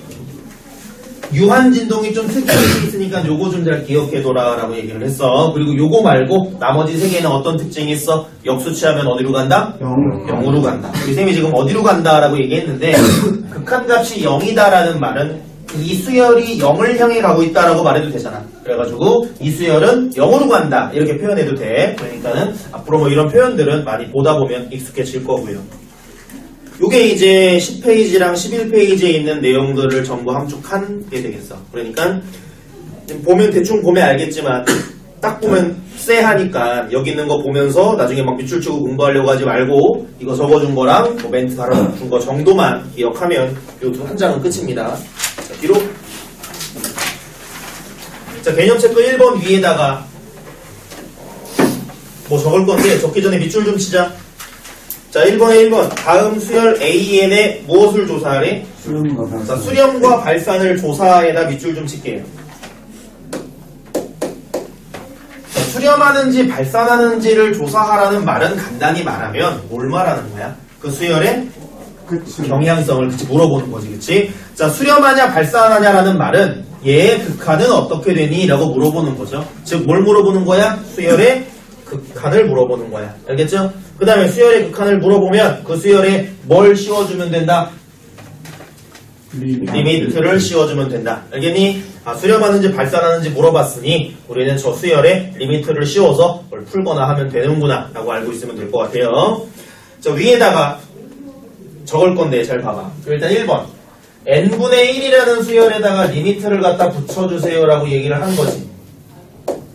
유한진동이 좀 특징이 있으니까 요거 좀 잘 기억해둬라 라고 얘기를 했어. 그리고 요거 말고 나머지 3개는 어떤 특징이 있어? 역수치하면 어디로 간다? 0으로 간다. 우리 쌤이 지금 어디로 간다 라고 얘기했는데 극한값이 0이다라는 말은 이 수열이 0을 향해 가고 있다라고 말해도 되잖아. 그래가지고 이 수열은 0으로 간다 이렇게 표현해도 돼. 그러니까는 앞으로 뭐 이런 표현들은 많이 보다 보면 익숙해질 거고요. 요게 이제 10페이지랑 11페이지에 있는 내용들을 전부 함축한 게 되겠어. 그러니까 보면 대충 보면 알겠지만 딱 보면 쎄하니까 여기 있는 거 보면서 나중에 막 밑줄 치고 공부하려고 하지 말고 이거 적어준 거랑 뭐 멘트 달아준 거 정도만 기억하면 요 한 장은 끝입니다. 자, 뒤로. 자, 개념 체크 1번 위에다가 뭐 적을 건데 적기 전에 밑줄 좀 치자. 자, 1번에 1번. 다음 수열 AN에 무엇을 조사하래? 수렴과 발산. 자, 수렴과 발산을 조사에다 밑줄 좀 칠게요. 자, 수렴하는지 발산하는지를 조사하라는 말은 간단히 말하면 뭘 말하는 거야? 그 수열의 그치. 경향성을 그치 물어보는 거지, 그치? 자, 수렴하냐 발산하냐라는 말은 얘의 극한은 어떻게 되니? 라고 물어보는 거죠. 즉, 뭘 물어보는 거야? 수열의 극한을 물어보는 거야. 알겠죠? 그 다음에 수열의 극한을 물어보면 그 수열에 뭘 씌워주면 된다? 리미트를 씌워주면 된다. 알겠니? 수렴하는지 발산하는지 물어봤으니 우리는 저 수열에 리미트를 씌워서 그걸 풀거나 하면 되는구나 라고 알고 있으면 될 것 같아요. 자, 위에다가 적을 건데 잘 봐봐. 일단 1번 n분의 1이라는 수열에다가 리미트를 갖다 붙여주세요 라고 얘기를 한 거지.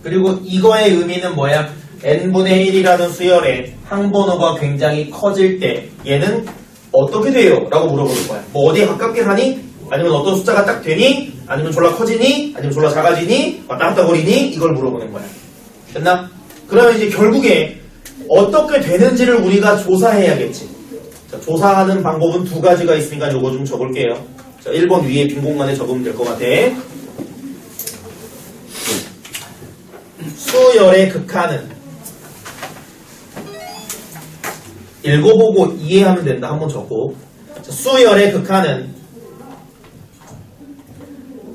그리고 이거의 의미는 뭐야? n분의 1이라는 수열에 항번호가 굉장히 커질 때 얘는 어떻게 돼요? 라고 물어보는 거야. 뭐 어디에 가깝게 가니? 아니면 어떤 숫자가 딱 되니? 아니면 졸라 커지니? 아니면 졸라 작아지니? 왔다 갔다 거리니? 이걸 물어보는 거야. 됐나? 그러면 이제 결국에 어떻게 되는지를 우리가 조사해야겠지. 자, 조사하는 방법은 두 가지가 있으니까 요거 좀 적을게요. 자, 1번 위에 빈 공간에 적으면 될 것 같아. 수열의 극한은 읽어보고 이해하면 된다. 한번 적고. 자, 수열의 극한은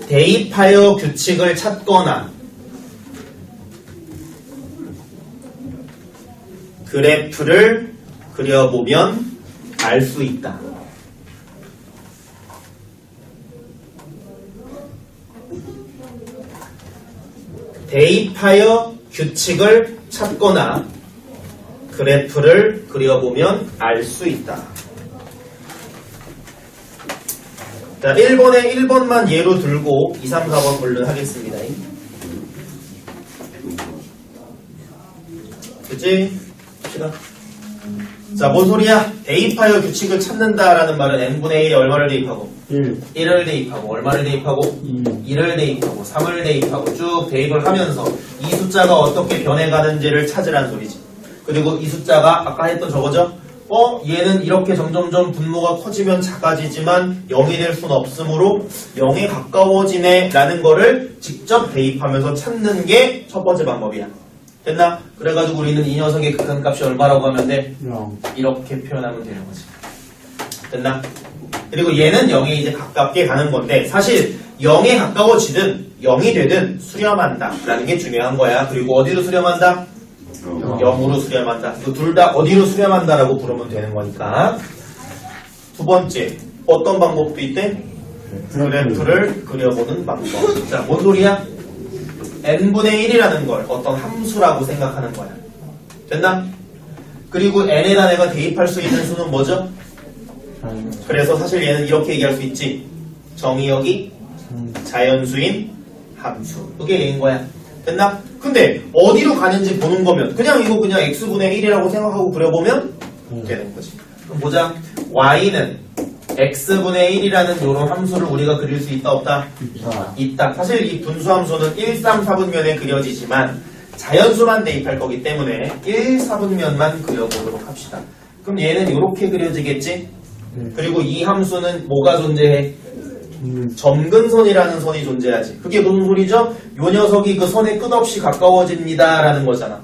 대입하여 규칙을 찾거나 그래프를 그려보면 알 수 있다. 대입하여 규칙을 찾거나 그래프를 그려보면 알 수 있다. 자, 1번에 1번만 예로 들고 2, 3, 4번 얼른 하겠습니다. 그치? 시다. 자, 뭔 소리야? 대입하여 규칙을 찾는다라는 말은 n분의 1에 얼마를 대입하고? 1을 대입하고, 얼마를 대입하고? 2를 대입하고, 3을 대입하고 쭉 대입을 하면서 이 숫자가 어떻게 변해가는지를 찾으라는 소리지. 그리고 이 숫자가 아까 했던 저거죠? 얘는 이렇게 점점점 분모가 커지면 작아지지만 0이 될 수는 없으므로 0에 가까워지네 라는 거를 직접 대입하면서 찾는 게 첫 번째 방법이야. 됐나? 그래가지고 우리는 이 녀석의 극한값이 얼마라고 하면 돼? 0. 이렇게 표현하면 되는 거지. 됐나? 그리고 얘는 0에 이제 가깝게 가는 건데 사실 0에 가까워지든 0이 되든 수렴한다 라는 게 중요한 거야. 그리고 어디로 수렴한다? 0으로 수렴한다. 둘 다 어디로 수렴한다라고 부르면 되는 거니까. 두 번째, 어떤 방법도 있대? 그래프를 그려보는 방법. 자, 뭔 소리야? n분의 1이라는 걸 어떤 함수라고 생각하는 거야. 됐나? 그리고 n에다 내가 대입할 수 있는 수는 뭐죠? 그래서 사실 얘는 이렇게 얘기할 수 있지. 정의역이 자연수인 함수. 그게 얘인 거야. 됐나? 근데 어디로 가는지 보는 거면 그냥 이거 그냥 x분의 1이라고 생각하고 그려보면 되는 거지. 그럼 보자. y는 x분의 1이라는 이런 함수를 우리가 그릴 수 있다 없다? 있다. 사실 이 분수함수는 1, 3, 4분면에 그려지지만 자연수만 대입할 거기 때문에 1, 4분면만 그려보도록 합시다. 그럼 얘는 이렇게 그려지겠지? 그리고 이 함수는 뭐가 존재해? 점근선이라는 선이 존재하지. 그게 무슨 소리죠? 요 녀석이 그 선에 끝없이 가까워집니다 라는 거잖아.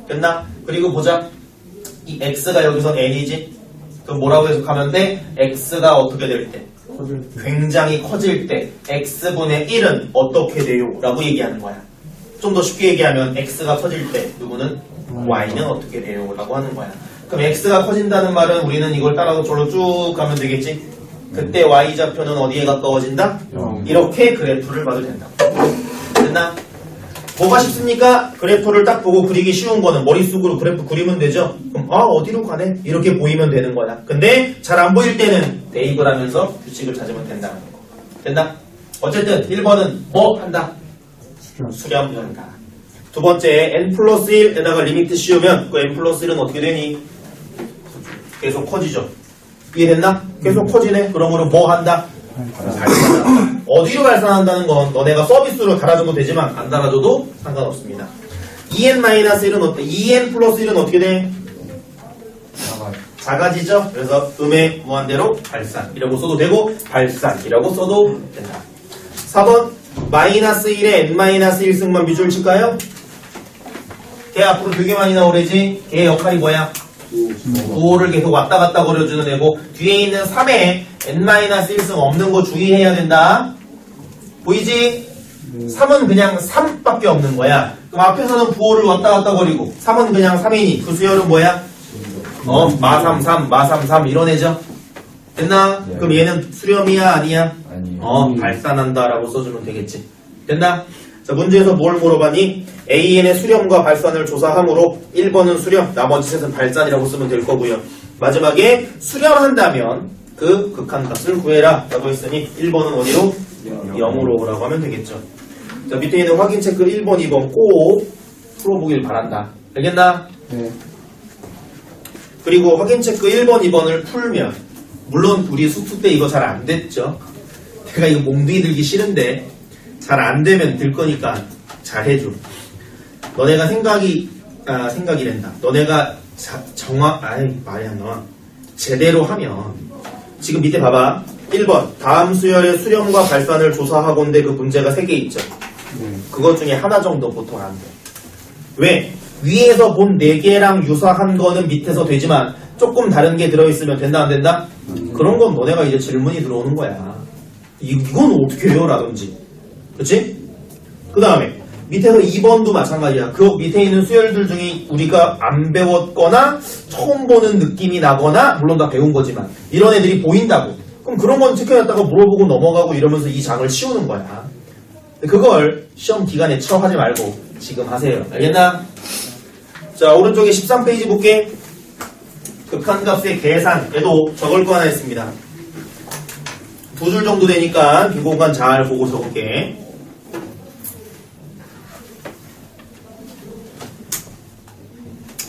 됐나? 그리고 보자. 이 x가 여기서 n이지? 그럼 뭐라고 해석하면 돼? x가 어떻게 될 때? 굉장히 커질 때 x분의 1은 어떻게 돼요? 라고 얘기하는 거야. 좀 더 쉽게 얘기하면 x가 커질 때 누구는? y는 어떻게 돼요? 라고 하는 거야. 그럼 x가 커진다는 말은 우리는 이걸 따라서 저로 쭉 가면 되겠지? 그때 y좌표는 어디에 가까워진다? 이렇게 그래프를 봐도 된다. 됐나? 뭐가 쉽습니까? 그래프를 딱 보고 그리기 쉬운 거는 머릿속으로 그래프 그리면 되죠? 그럼 어디로 가네? 이렇게 보이면 되는 거야. 근데 잘 안 보일 때는 대입을 하면서 규칙을 찾으면 된다는 거. 됐나? 어쨌든 1번은 뭐 한다? 수렴한다. 두 번째 n 플러스 1에다가 리미트 씌우면 그 n 플러스 1은 어떻게 되니? 계속 커지죠. 이해됐나? 계속 커지네. 그러므로 뭐 한다? 발산한다. 어디로 발산한다는 건 너네가 서비스로 달아줘도 되지만 안 달아줘도 상관없습니다. 2n-1은 어때? 2n 플러스 1은 어떻게 돼? 작아지죠? 그래서 음의 무한대로 발산이라고 써도 되고 발산이라고 써도 된다. 4번 마이너스 1에 n-1승만 미줄 칠까요? 걔 앞으로 되게 많이 나오래지? 걔의 역할이 뭐야? 9호를 계속 왔다 갔다 거려주는 애고 뒤에 있는 3에 n-1승 없는 거 주의해야 된다. 보이지? 3은 그냥 3밖에 없는 거야. 그럼 앞에서는 부호를 왔다 갔다 거리고 3은 그냥 3이니 그 수열은 뭐야? 마삼 3 이런 애죠. 됐나? 네. 그럼 얘는 수렴이야 아니야? 아니에요. 발산한다라고 써주면 되겠지. 됐나? 자, 문제에서 뭘 물어봤니? AN의 수렴과 발산을 조사하므로 1번은 수렴, 나머지 셋은 발산이라고 쓰면 될 거고요. 마지막에 수렴한다면 그 극한값을 구해라 라고 했으니 1번은 어디로? 0으로 라고 하면 되겠죠. 자, 밑에 있는 확인 체크 1번, 2번 꼭 풀어보길 바란다. 알겠나? 네. 그리고 확인 체크 1번, 2번을 풀면 물론 우리 수투 때 이거 잘 안 됐죠. 내가 이거 몽둥이 들기 싫은데 잘 안 되면 들 거니까 잘 해줘. 너네가 생각이란다. 너네가 말이 안 나와. 제대로 하면 지금 밑에 봐봐. 1번 다음 수열의 수렴과 발산을 조사하건대 그 문제가 3개 있죠. 네. 그것 중에 하나 정도 보통 안 돼. 왜? 위에서 본 4개랑 유사한 거는 밑에서 되지만 조금 다른 게 들어있으면 된다 안 된다? 그런 건 너네가 이제 질문이 들어오는 거야. 이건 어떻게 해요? 라든지. 그치? 그 다음에 밑에서 2번도 마찬가지야. 그 밑에 있는 수열들 중에 우리가 안 배웠거나 처음 보는 느낌이 나거나 물론 다 배운 거지만 이런 애들이 보인다고. 그럼 그런 건 체크해놨다가 물어보고 넘어가고 이러면서 이 장을 치우는 거야. 그걸 시험 기간에 하지 말고 지금 하세요. 알겠나? 자, 오른쪽에 13페이지 볼게. 극한값의 계산. 얘도 적을 거 하나 있습니다. 2줄 정도 되니까 빈 공간 잘 보고 적을게.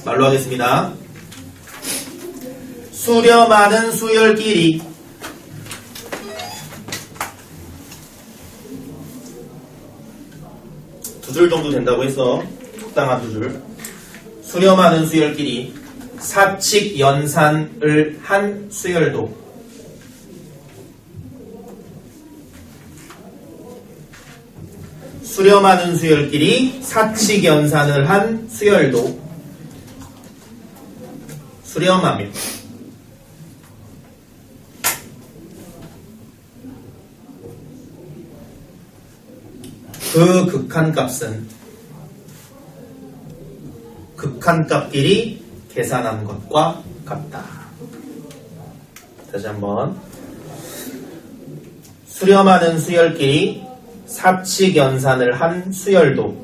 말로 하겠습니다. 수렴하는 수열끼리 두 줄 정도 된다고 해서 적당한 2줄. 수렴하는 수열끼리 사칙 연산을 한 수열도 수렴하는 수열끼리 사칙 연산을 한 수열도 수렴하며 그 극한값은 극한값끼리 계산한 것과 같다. 다시 한번. 수렴하는 수열끼리 사칙 연산을 한 수열도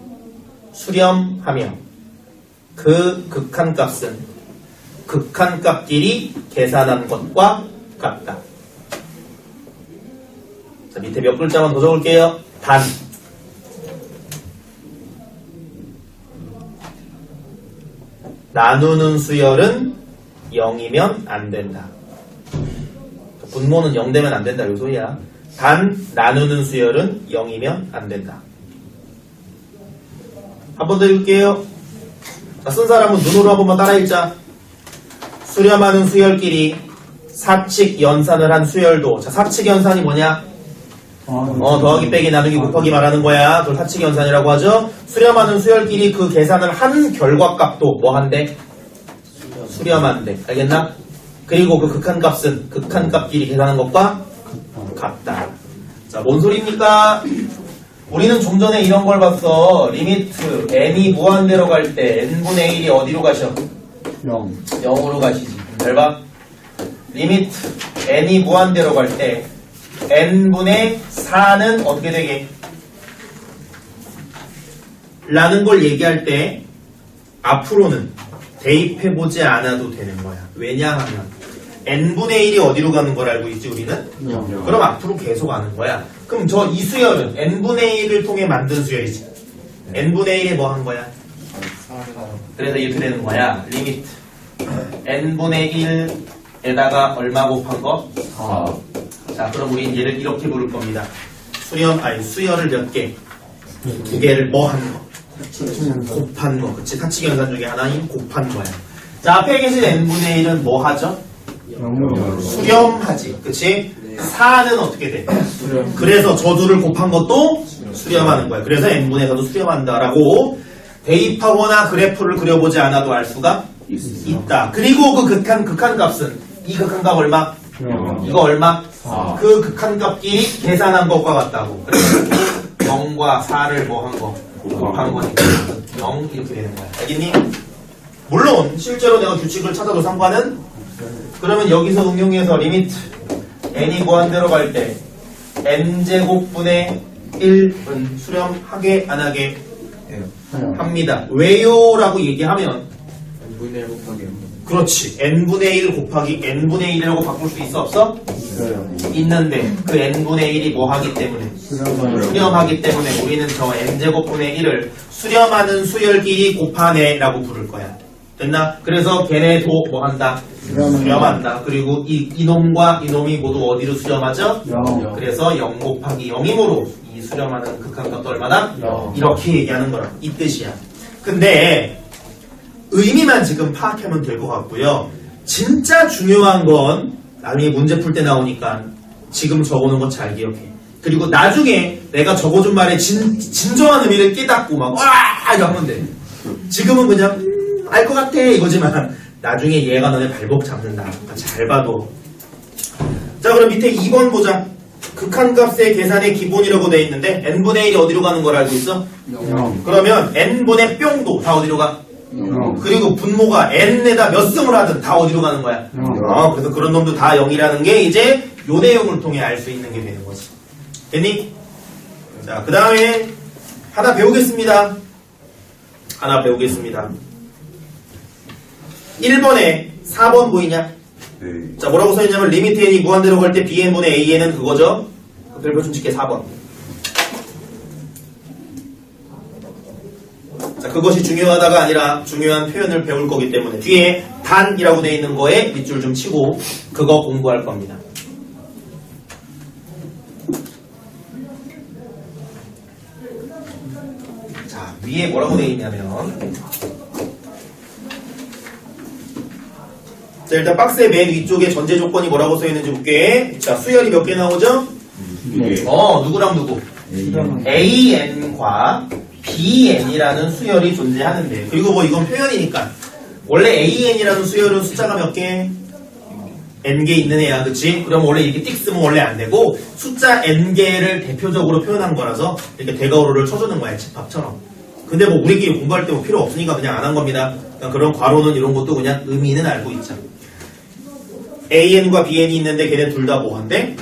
수렴하며 그 극한값은 극한값끼리 계산한 것과 같다. 자, 밑에 몇 글자만 더 적을게요. 단. 나누는 수열은 0이면 안 된다. 분모는 0 되면 안 된다. 이 소리야. 단 나누는 수열은 0이면 안 된다. 한 번 더 읽을게요. 자, 쓴 사람은 눈으로 한 번만 따라 읽자. 수렴하는 수열끼리 사칙 연산을 한 수열도. 자, 사칙 연산이 뭐냐? 더하기 빼기 나누기 곱하기 말하는 거야. 그걸 사칙 연산이라고 하죠. 수렴하는 수열끼리 그 계산을 한 결과값도 뭐 한대? 수렴한대. 알겠나? 그리고 그 극한값은 극한값끼리 계산한 것과 같다. 자, 뭔 소리입니까? 우리는 좀 전에 이런 걸 봤어. 리미트 n이 무한대로 갈 때 n분의 1이 어디로 가셔? 0. 0으로 가시지. 잘 봐. 리미트 n이 무한대로 갈 때 n분의 4는 어떻게 되게? 라는 걸 얘기할 때 앞으로는 대입해보지 않아도 되는 거야. 왜냐하면 n분의 1이 어디로 가는 걸 알고 있지 우리는? 0. 그럼 앞으로 계속 가는 거야. 그럼 저 이 수열은 n분의 1을 통해 만든 수열이지. n분의 1에 뭐 한 거야? 그래서 이렇게 되는 거야. 리미트 n분의 1에다가 얼마 곱한 거? 4. 자, 그럼 우린 얘를 이렇게 부를 겁니다. 수열을 몇 개? 2개를 뭐 한 거? 곱한 거. 그치? 사칙 연산 중에 하나인 곱한 거야. 자, 앞에 계신 n분의 1은 뭐 하죠? 0으로. 수렴하지. 그치? 4는 어떻게 돼? 그래서 저 둘을 곱한 것도 수렴하는 거야. 그래서 n분의 4도 수렴한다라고 대입하거나 그래프를 그려보지 않아도 알 수가 있다. 그리고 그 극한값은 이 극한값 얼마? 이거 얼마? 4. 그 극한값끼리 계산한 것과 같다고. 그래서 0과 4를 뭐 한 거? 곱한 거니까 0 이렇게 되는 거야. 알겠니? 물론 실제로 내가 규칙을 찾아도 상관은 그러면 여기서 응용해서 리미트 n이 무한대로 갈 때 n제곱분의 1은 수렴하게 안 하게 합니다. 왜요? 라고 얘기하면 n분의 1 곱하기 n. 그렇지. n분의 1 곱하기 n분의 1이라고 바꿀 수 있어 없어? 있어요. 있는데 그 n분의 1이 뭐 하기 때문에? 수렴하기 때문에 우리는 저 n제곱분의 1을 수렴하는 수열끼리 곱하네 라고 부를 거야. 됐나? 그래서 걔네도 뭐 한다? 수렴한다. 그리고 이놈과 이놈이 모두 어디로 수렴하죠? 0. 그래서 0 곱하기 0이므로 이 수렴하는 극한값도 얼마나? 이렇게 얘기하는 거라. 이 뜻이야. 근데 의미만 지금 파악하면 될 것 같고요. 진짜 중요한 건 나중에 문제 풀 때 나오니까 지금 적어놓은 거 잘 기억해. 그리고 나중에 내가 적어준 말의 진정한 의미를 깨닫고 막 와! 이거 하면 돼. 지금은 그냥 알 것 같아 이거지만 나중에 얘가 너네 발목 잡는다. 잘 봐도. 자 그럼 밑에 2번 보자. 극한값의 계산의 기본이라고 돼 있는데 n분의 1이 어디로 가는 걸 알고 있어? 0. 그러면 n분의 뿅도 다 어디로 가? 0. 그리고 분모가 n에다 몇 승을 하든 다 어디로 가는 거야? 0. 그래서 그런 놈도 다 0이라는 게 이제 요 내용을 통해 알 수 있는 게 되는 거지. 됐니? 자, 그 다음에 하나 배우겠습니다. 1번에 4번 보이냐? 네. 자, 뭐라고 써있냐면 리미트 n이 무한대로 갈 때 bn분의 an은 그거죠? 별표 좀 칠게 4번. 자, 그것이 중요하다가 아니라 중요한 표현을 배울 거기 때문에 뒤에 단이라고 돼 있는 거에 밑줄 좀 치고 그거 공부할 겁니다. 자, 위에 뭐라고 돼 있냐면 자, 일단 박스의 맨 위쪽에 전제 조건이 뭐라고 써 있는지 볼게. 자, 수열이 몇 개 나오죠? 누구랑 누구? AN과 BN이라는 수열이 존재하는데 그리고 뭐 이건 표현이니까 원래 AN이라는 수열은 숫자가 몇 개? N개 있는 애야 그치? 그럼 원래 이렇게 띡 쓰면 원래 안 되고 숫자 N개를 대표적으로 표현한 거라서 이렇게 대괄호를 쳐주는 거야 집합처럼. 근데 뭐 우리끼리 공부할 때 뭐 필요 없으니까 그냥 안 한 겁니다. 그러니까 그런 괄호는 이런 것도 그냥 의미는 알고 있자. AN과 BN이 있는데 걔네 둘 다 뭐 한대?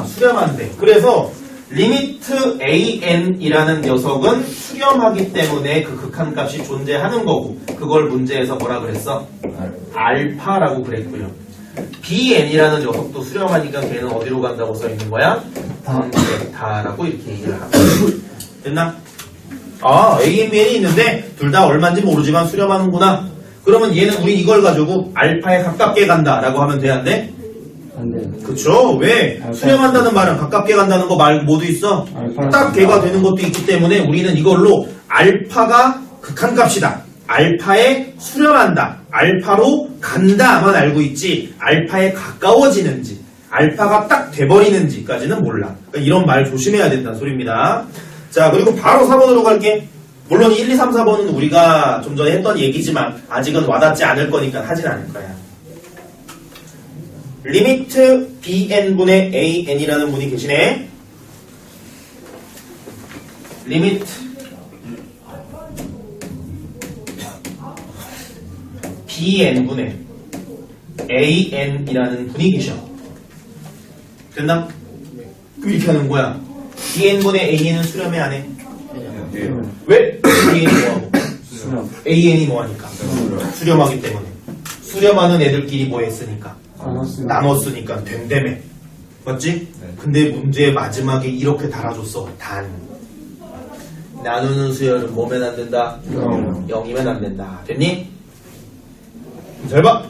수렴한대. 그래서 리미트 AN이라는 녀석은 수렴하기 때문에 그 극한값이 존재하는 거고 그걸 문제에서 뭐라 그랬어? 알파라고 그랬고요. BN이라는 녀석도 수렴하니까 걔는 어디로 간다고 써 있는 거야? 베타라고 이렇게 얘기를 하고 됐나? A, BN이 있는데 둘 다 얼마인지 모르지만 수렴하는구나. 그러면 얘는 우리 이걸 가지고 알파에 가깝게 간다라고 하면 돼, 안 돼? 안 돼요. 그쵸? 왜? 수렴한다는 말은 가깝게 간다는 거 말 모두 있어? 딱 걔가 되는 것도 있기 때문에 우리는 이걸로 알파가 극한값이다. 알파에 수렴한다. 알파로 간다만 알고 있지 알파에 가까워지는지 알파가 딱 돼버리는지까지는 몰라. 그러니까 이런 말 조심해야 된다는 소리입니다. 자, 그리고 바로 4번으로 갈게. 물론 1, 2, 3, 4번은 우리가 좀 전에 했던 얘기지만 아직은 와닿지 않을 거니까 하진 않을 거야. 리미트 bn분의 an이라는 분이 계시네. 리미트 bn분의 an이라는 분이 계셔. 됐나? 그럼 이렇게 하는 거야. bn분의 an은 수렴해 안 해? 왜? an이 뭐하고? an이 뭐하니까? 수렴하기 때문에. 수렴하는 애들끼리 뭐 했으니까? 나눴으니까 된다며. 맞지? 근데 문제의 마지막에 이렇게 달아줬어. 단. 나누는 수열은 뭐면 안 된다? 0이면 안 된다. 됐니? 잘 봐.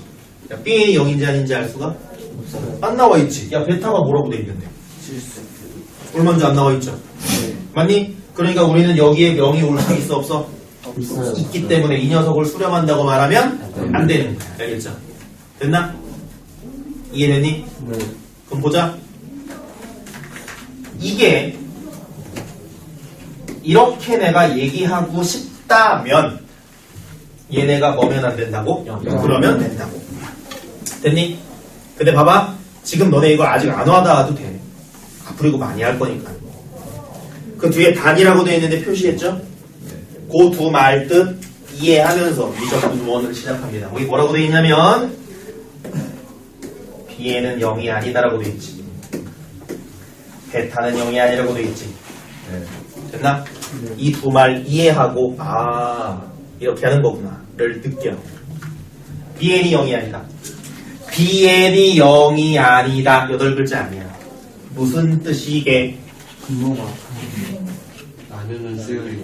야, Bn이 0인지 아닌지 알 수가? 안 나와 있지. 야, 베타가 뭐라고 돼 있는데? 얼마인지 안 나와 있죠? 맞니? 그러니까 우리는 여기에 0이 올 수 있어 없어? 있어요. 있기 때문에 이 녀석을 수렴한다고 말하면 안 되는 거야. 알겠죠? 됐나? 이해됐니? 네. 그럼 보자. 이게 이렇게 내가 얘기하고 싶다면 얘네가 뭐면 안 된다고? 그러면 된다고. 됐니? 근데 봐봐. 지금 너네 이거 아직 안 와닿아도 돼. 앞으로 이거 많이 할 거니까. 그 뒤에 단이라고 되어 있는데 표시했죠? 그 두 말 뜻 이해하면서 미적 분원을 시작합니다. 여기 뭐라고 되어 있냐면 bn은 0이 아니다라고 돼 있지. 베타는 0이 아니라고 돼 있지. 네. 됐나? 이 두 말 이해하고 이렇게 하는 거구나를 느껴. bn이 0이 아니다. bn이 0이 아니다. 8글자 아니야. 무슨 뜻이게? 분모가 나누는 수열이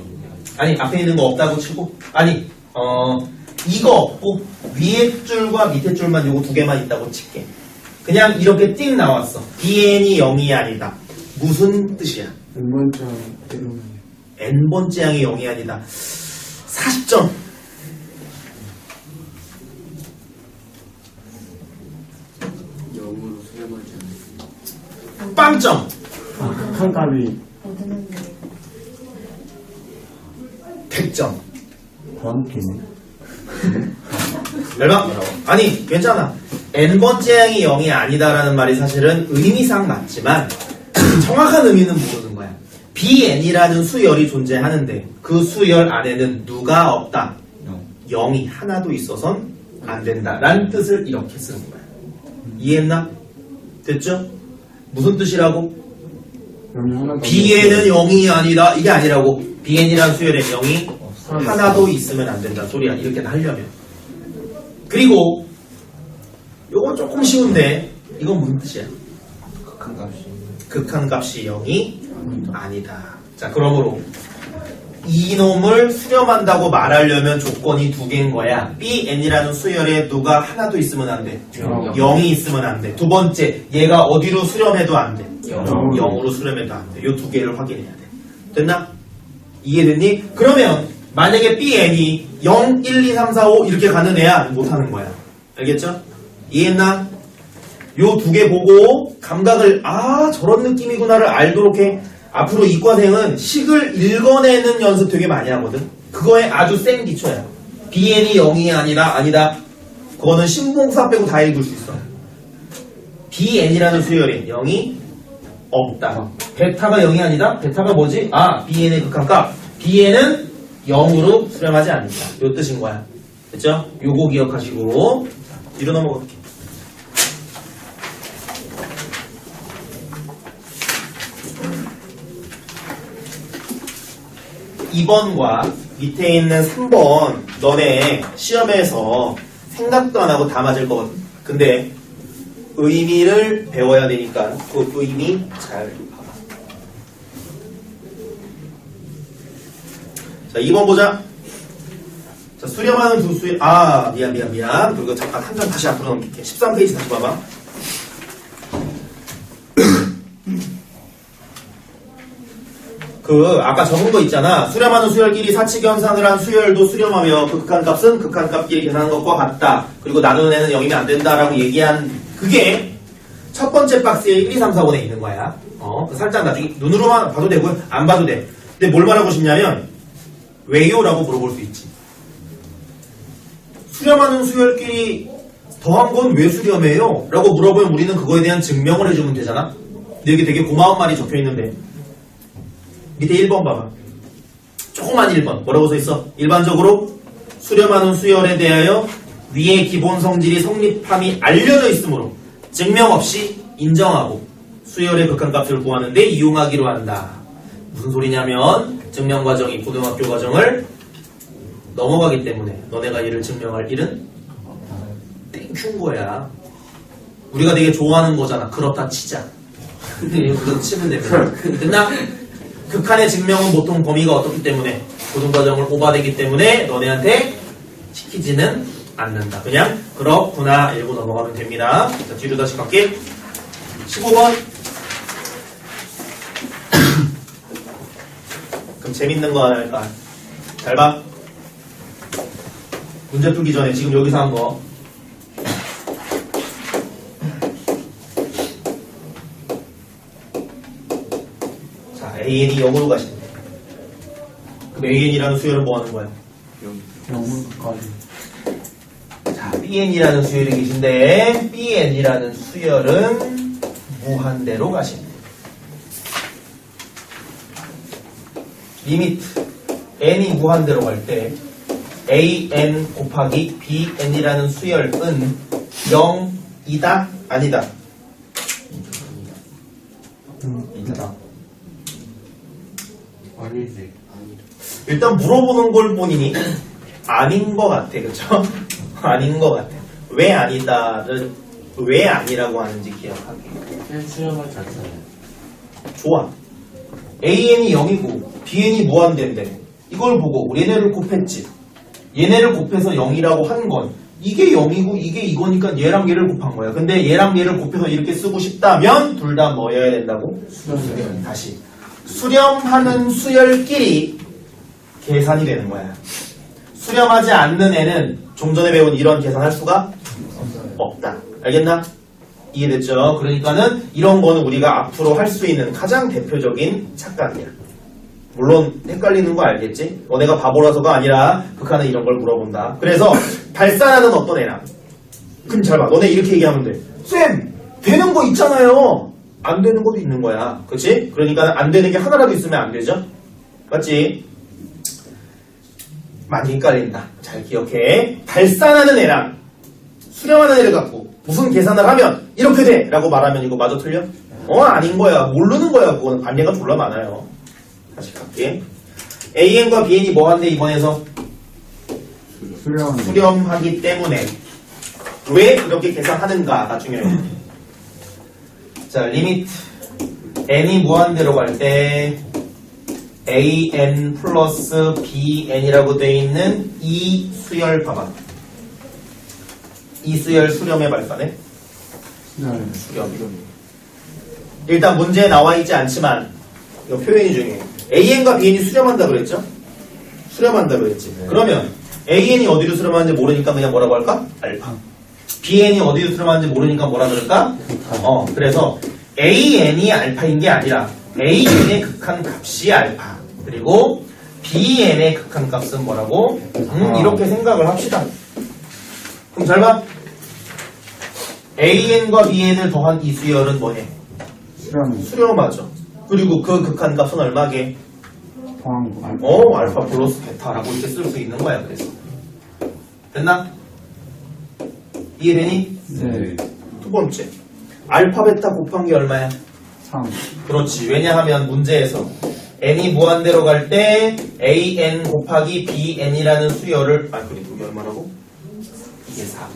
아니 앞에 있는 거 없다고 치고 이거 없고 위에 줄과 밑에 줄만 요거 두 개만 있다고 칠게. 그냥 이렇게 띵 나왔어. bn이 0이 아니다. 무슨 뜻이야? N번째 이러면 n번째 항이 0이 아니다. 40점. 영으로 수렴하지 않는 빵점. 극한값이 100점. 더함께네. 얼마? 아니 괜찮아. n번째 항이 0이 아니다라는 말이 사실은 의미상 맞지만 정확한 의미는 모르는 거야. bn이라는 수열이 존재하는데 그 수열 안에는 누가 없다? 0이 하나도 있어선 안 된다라는 뜻을 이렇게 쓰는 거야. 이해했나? 됐죠? 무슨 뜻이라고? 영이 하나도 bn은 0이 아니다. 이게 아니라고. bn이라는 수열에 0이 하나도 있으면 안 된다 소리야. 이렇게 하려면. 그리고 요건 조금 쉬운데 이건 무슨 뜻이야? 극한 값이 극한값이 0이 아니다. 자, 그러므로 이놈을 수렴한다고 말하려면 조건이 두 개인 거야. bn이라는 수열에 누가 하나도 있으면 안 돼. 0이 있으면 안 돼. 두 번째, 얘가 어디로 수렴해도 안 돼. 0으로 수렴해도 안 돼. 요 두 개를 확인해야 돼. 됐나? 이해됐니? 그러면 만약에 bn이 0, 1, 2, 3, 4, 5 이렇게 가는 애야 못하는 거야. 알겠죠? 이해했나? 요 두 개 보고 감각을 저런 느낌이구나를 알도록 해. 앞으로 이과생은 식을 읽어내는 연습 되게 많이 하거든. 그거에 아주 센 기초야. bn이 0이 아니다. 그거는 신봉사 빼고 다 읽을 수 있어. bn이라는 수열에 0이 없다. 베타가 0이 아니다. 베타가 뭐지? bn의 극한값. bn은 0으로 수렴하지 않는다. 요 뜻인 거야. 됐죠? 요거 기억하시고 뒤로 넘어갈게. 2번과 밑에 있는 3번 너네 시험에서 생각도 안 하고 다 맞을 거거든. 근데 의미를 배워야 되니까 그 의미 잘 봐봐. 자, 2번 보자. 자, 수렴하는 두 수의 미안. 그리고 잠깐 한 장 다시 앞으로 넘길게. 13페이지 다시 봐봐. 아까 적은 거 있잖아. 수렴하는 수열끼리 사칙연산을 한 수열도 수렴하며 그 극한값은 극한값끼리 계산한 것과 같다. 그리고 나누는 애는 0이면 안 된다라고 얘기한 그게 첫 번째 박스에 1, 2, 3, 4, 5에 있는 거야. 살짝 나중에 눈으로만 봐도 되고 안 봐도 돼. 근데 뭘 말하고 싶냐면 왜요? 라고 물어볼 수 있지. 수렴하는 수열끼리 더한 건 왜 수렴해요? 라고 물어보면 우리는 그거에 대한 증명을 해주면 되잖아. 근데 여기 되게 고마운 말이 적혀 있는데 밑에 1번 봐봐. 조그만 1번. 뭐라고 써있어? 일반적으로 수렴하는 수열에 대하여 위의 기본 성질이 성립함이 알려져 있으므로 증명 없이 인정하고 수열의 극한값을 구하는 데 이용하기로 한다. 무슨 소리냐면 증명 과정이 고등학교 과정을 넘어가기 때문에 너네가 이를 증명할 일은 땡큐인 거야. 우리가 되게 좋아하는 거잖아. 그렇다 치자. 그거 치면 되면 됐나? 극한의 증명은 보통 범위가 어떻기 때문에 고등과정을 오버되기 때문에 너네한테 시키지는 않는다. 그냥 그렇구나 읽고 넘어가면 됩니다. 자, 뒤로 다시 갈게. 15번. 그럼 재밌는 거 하나 할까? 잘 봐. 문제 풀기 전에 지금 여기서 한 거. AN이 0으로 가시네. 그럼 AN이라는 수열은 뭐 하는 거야? 0까지. 자, BN이라는 수열이 계신데 BN이라는 수열은 무한대로 가십니다. 리미트 n이 무한대로 갈 때 AN 곱하기 BN이라는 수열은 0이다 아니다. 이다. 아니지. 일단 물어보는 걸 보니 아닌 것 같아. 그쵸? 아닌 것 같아. 왜 아니다를 왜 아니라고 하는지 기억하게. 수렴할 자체는 좋아. AN이 0이고 BN이 무한대인데 이걸 보고 우리 얘네를 곱했지. 얘네를 곱해서 0이라고 한 건 이게 0이고 이게 이거니까 얘랑 얘를 곱한 거야. 근데 얘랑 얘를 곱해서 이렇게 쓰고 싶다면 둘 다 뭐여야 된다고? 수렴. 다시 수렴하는 수열끼리 계산이 되는 거야. 수렴하지 않는 애는 좀 전에 배운 이런 계산할 수가 없다. 알겠나? 이해됐죠? 그러니까는 이런 거는 우리가 앞으로 할 수 있는 가장 대표적인 착각이야. 물론 헷갈리는 거 알겠지? 너네가 바보라서가 아니라 극한은 이런 걸 물어본다. 그래서 발산하는 어떤 애랑 그럼 잘 봐. 너네 이렇게 얘기하면 돼. 쌤! 되는 거 있잖아요. 안 되는 것도 있는 거야. 그치? 그러니까 안 되는 게 하나라도 있으면 안 되죠? 맞지? 많이 헷갈린다. 잘 기억해. 발산하는 애랑 수렴하는 애를 갖고 무슨 계산을 하면 이렇게 돼! 라고 말하면 이거 마저 틀려? 아닌 거야. 모르는 거야. 그거는 관계가 졸라 많아요. 다시 갈게. AN과 BN이 뭐 한대 이번에서? 수렴하기 때문에 왜 그렇게 계산하는가가 중요해요. 자, 리미트 n이 무한대로 갈 때 an 플러스 bn이라고 되어 있는 이 수열 봐봐. 이 수열 수렴의 발산에 수렴. 일단 문제에 나와 있지 않지만 이거 표현이 중요해. AN과 BN이 수렴한다 그랬죠? 수렴한다 그랬지. 그러면 AN이 어디로 수렴하는지 모르니까 그냥 뭐라고 할까? 알파. BN이 어디로 수렴하는지 모르니까 뭐라 그럴까? 그래서 AN이 알파인 게 아니라 AN의 극한값이 알파. 그리고 BN의 극한값은 뭐라고? 이렇게 생각을 합시다. 그럼 잘 봐. AN과 BN을 더한 이 수열은 뭐해? 수렴하죠. 그리고 그 극한값은 얼마게? 더한 거. 알파 플러스 베타라고 이렇게 쓸 수 있는 거야. 그래서 됐나? 이해되니? 네. 두 번째, 알파 베타 곱한 게 얼마야? 3. 그렇지. 왜냐하면 문제에서 n이 무한대로 갈 때 an 곱하기 bn이라는 수열을 그리고 이게 얼마라고? 이게 4.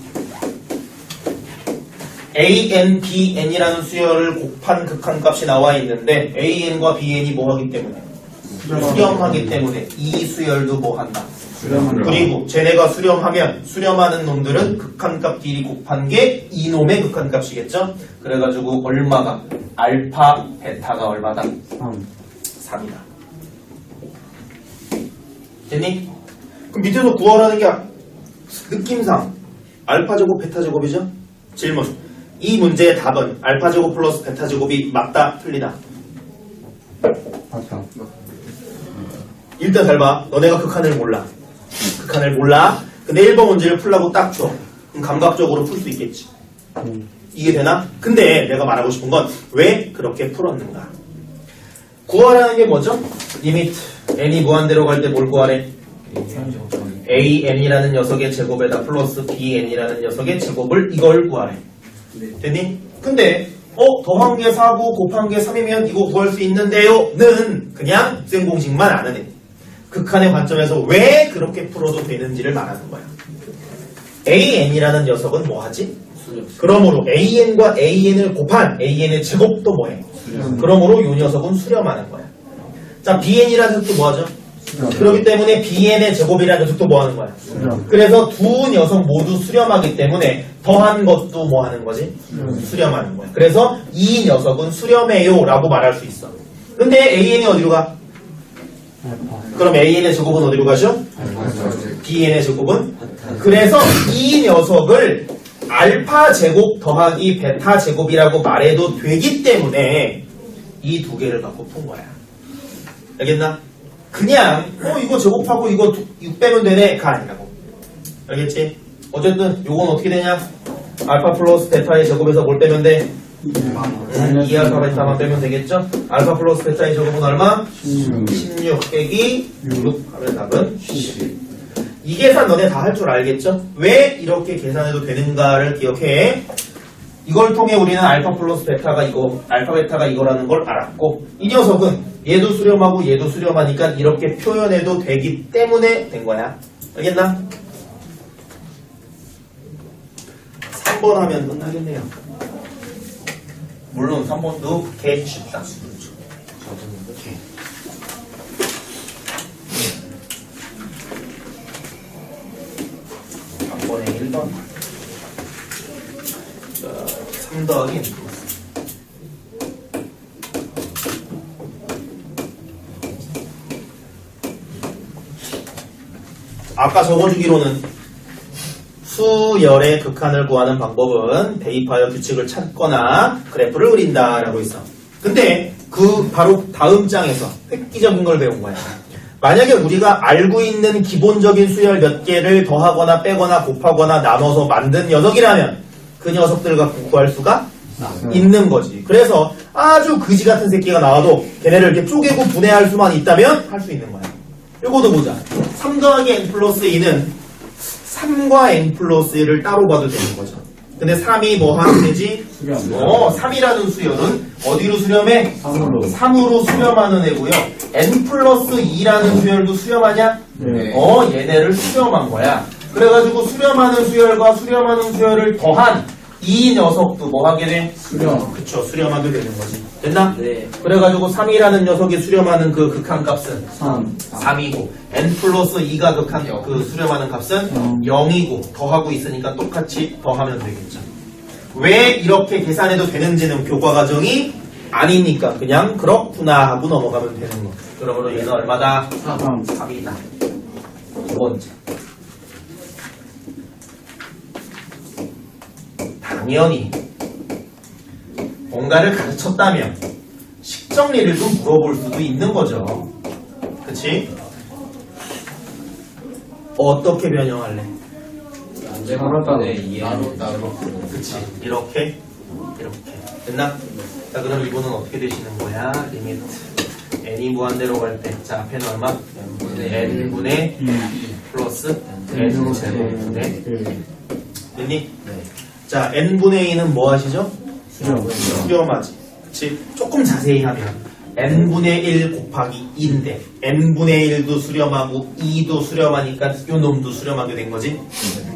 an, bn이라는 수열을 곱한 극한값이 나와 있는데 an과 bn이 뭐 하기 때문에? 수렴하기 때문에 이 수열도 뭐 한다? 그리고 쟤네가 수렴하면 수렴하는 놈들은 극한값끼리 곱한 게 이놈의 극한값이겠죠? 그래가지고 얼마가? 알파, 베타가 얼마다? 3이다. 됐니? 그럼 밑에서 구하라는 게 느낌상 알파 제곱, 베타 제곱이죠? 질문. 이 문제의 답은 알파 제곱 플러스 베타 제곱이 맞다, 틀리다? 맞다. 일단 잘 봐. 너네가 극한을 몰라. 극한을 몰라. 근데 1번 문제를 풀라고 딱 줘. 그럼 감각적으로 풀 수 있겠지. 이게 되나? 근데 내가 말하고 싶은 건 왜 그렇게 풀었는가? 구하라는 게 뭐죠? 리미트 n이 무한대로 갈 때 뭘 구하래? an이라는 녀석의 제곱에다 플러스 bn이라는 녀석의 제곱을 이걸 구하래. 됐니? 근데 더한 게 4고 곱한 게 3이면 이거 구할 수 있는데요 는 그냥 쌤 공식만 아는 애. 극한의 관점에서 왜 그렇게 풀어도 되는지를 말하는 거야. an이라는 녀석은 뭐하지? 그러므로 an과 an을 곱한 an의 제곱도 뭐해? 그러므로 이 녀석은 수렴하는 거야. 자, bn이라는 녀석도 뭐하죠? 그렇기 때문에 bn의 제곱이라는 녀석도 뭐하는 거야? 그래서 두 녀석 모두 수렴하기 때문에 더한 것도 뭐하는 거지? 수렴하는 거야. 그래서 이 녀석은 수렴해요 라고 말할 수 있어. 근데 an이 어디로 가? 그럼 an의 제곱은 어디로 가죠? bn의 제곱은? 그래서 이 녀석을 알파 제곱 더하기 베타 제곱이라고 말해도 되기 때문에 이 두 개를 갖고 푼 거야. 알겠나? 그냥 이거 제곱하고 이거 6 빼면 되네가 아니라고. 알겠지? 어쨌든 요건 어떻게 되냐? 알파 플러스 베타의 제곱에서 뭘 빼면 돼? 2알파 베타만 빼면 되겠죠? 알파 플러스 베타의 제곱은 얼마? 16 빼기 6 하면 답은 11. 이 계산 너네 다 할 줄 알겠죠? 왜 이렇게 계산해도 되는가를 기억해. 이걸 통해 우리는 알파 플러스 베타가 이거, 알파 베타가 이거라는 걸 알았고, 이 녀석은 얘도 수렴하고 얘도 수렴하니까 이렇게 표현해도 되기 때문에 된 거야. 알겠나? 3번 하면 끝나겠네요. 물론 3번도 개 쉽다. 오케이. 3번에 1번. 3 더하기 n 플러스. 아까 적어주기로는 수열의 극한을 구하는 방법은 대입하여 규칙을 찾거나 그래프를 그린다라고 했어. 근데 그 바로 다음 장에서 획기적인 걸 배운 거야. 만약에 우리가 알고 있는 기본적인 수열 몇 개를 더하거나 빼거나 곱하거나 나눠서 만든 녀석이라면 그 녀석들을 갖고 구할 수가 있는 거지. 그래서 아주 그지 같은 새끼가 나와도 걔네를 이렇게 쪼개고 분해할 수만 있다면 할 수 있는 거야. 요거도 보자. 3 더하기 n 플러스 2는 3과 n 플러스 1을 따로 봐도 되는 거죠. 근데 3이 뭐 하면 되지? 수렴. 3이라는 수열은 어디로 수렴해? 3으로 수렴하는 애고요. n 플러스 2라는 수열도 수렴하냐? 네. 얘네를 수렴한 거야. 그래가지고 수렴하는 수열과 수렴하는 수열을 더한 이 녀석도 뭐 하게 돼? 수렴. 그쵸, 수렴하게 되는 거지. 됐나? 네. 그래가지고 3이라는 녀석이 수렴하는 그 극한값은 3. 3이고 n 플러스 2가 극한 그 수렴하는 값은 0이고 더하고 있으니까 똑같이 더하면 되겠죠. 왜 이렇게 계산해도 되는지는 교과 과정이 아니니까 그냥 그렇구나 하고 넘어가면 되는 거. 그러므로 얘는 얼마다? 3. 3이다. 두 번째. 당연히 뭔가를 가르쳤다면 식정리를 좀 물어볼 수도 있는 거죠. 그치? 어떻게 변형할래? 안제만에 이해로 따로. 그치? 이렇게? 됐나? 자, 그럼 이분은 어떻게 되시는 거야? 리미트 n이 무한대로 갈 때, 자, 앞에는 얼마? n분의 2 플러스 n 제곱분의 됐니? 네. 자, n분의 2는 뭐 하시죠? 수렴. 수렴하지. 그치? 조금 자세히 하면 n분의 1 곱하기 2인데 n분의 1도 수렴하고 2도 수렴하니까 요 놈도 수렴하게 된 거지.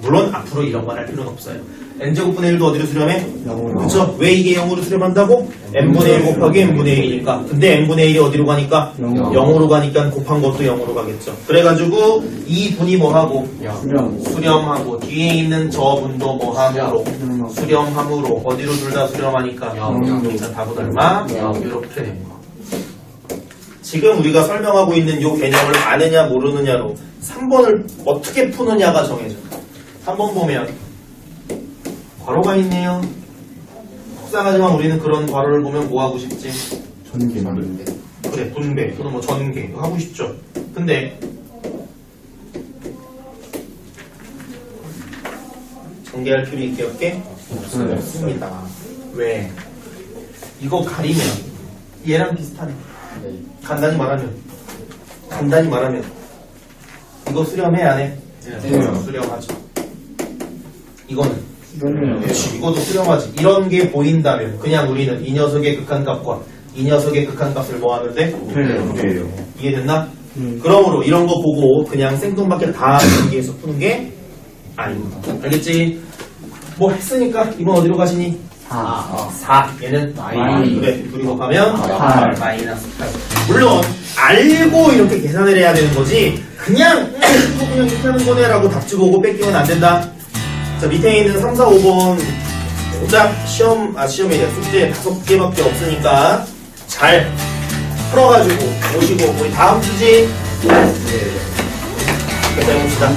물론 앞으로 이런 말 할 필요는 없어요. n제곱분의 1도 어디로 수렴해? 0으로. 그쵸? 왜 이게 0으로 수렴한다고? n분의 1 곱하기 n분의 1이니까. 근데 n분의 1이 어디로 가니까? 0으로 가니까 곱한 것도 0으로 가겠죠. 그래가지고 이 분이 뭐하고? 수렴. 수렴하고 뒤에 있는 저 분도 뭐함으로? 수렴함으로 어디로 둘 다 수렴하니까 0. 자, 답은 얼마? 0. 이렇게 된 거. 지금 우리가 설명하고 있는 요 개념을 아느냐 모르느냐로 3번을 어떻게 푸느냐가 정해져. 3번 보면 괄호가 있네요. 속상하지만 우리는 그런 괄호를 보면 뭐 하고 싶지? 전개. 그래, 분배 또는 뭐 전개 하고 싶죠. 근데 전개할 필요 있게 없게 없습니다. 왜? 이거 가리면 얘랑 비슷하네. 간단히 말하면 이거 수렴해 안 해? 네. 수렴하죠. 이거는 수렴이요. 그렇지, 이것도 수렴하지. 이런 게 보인다면 그냥 우리는 이 녀석의 극한값과 이 녀석의 극한값을 뭐 하면 돼? 네. 이해됐나? 그러므로 이런 거 보고 그냥 생뚱맞게 다 연기해서 푸는 게 아닙니다. 알겠지? 뭐 했으니까 이번 어디로 가시니? 4. 얘는 마이. 그래, 그리고 가면 8. 마이너스 8. 물론 알고 이렇게 계산을 해야 되는 거지 그냥 이거 그냥 이렇게 하는 거네 라고 답지 보고 뺏기면 안 된다. 자, 밑에 있는 3, 4, 5번 고작 시험이 아니라 숙제 5개밖에 없으니까 잘 풀어가지고 오시고 우리 다음 주제 해봅시다.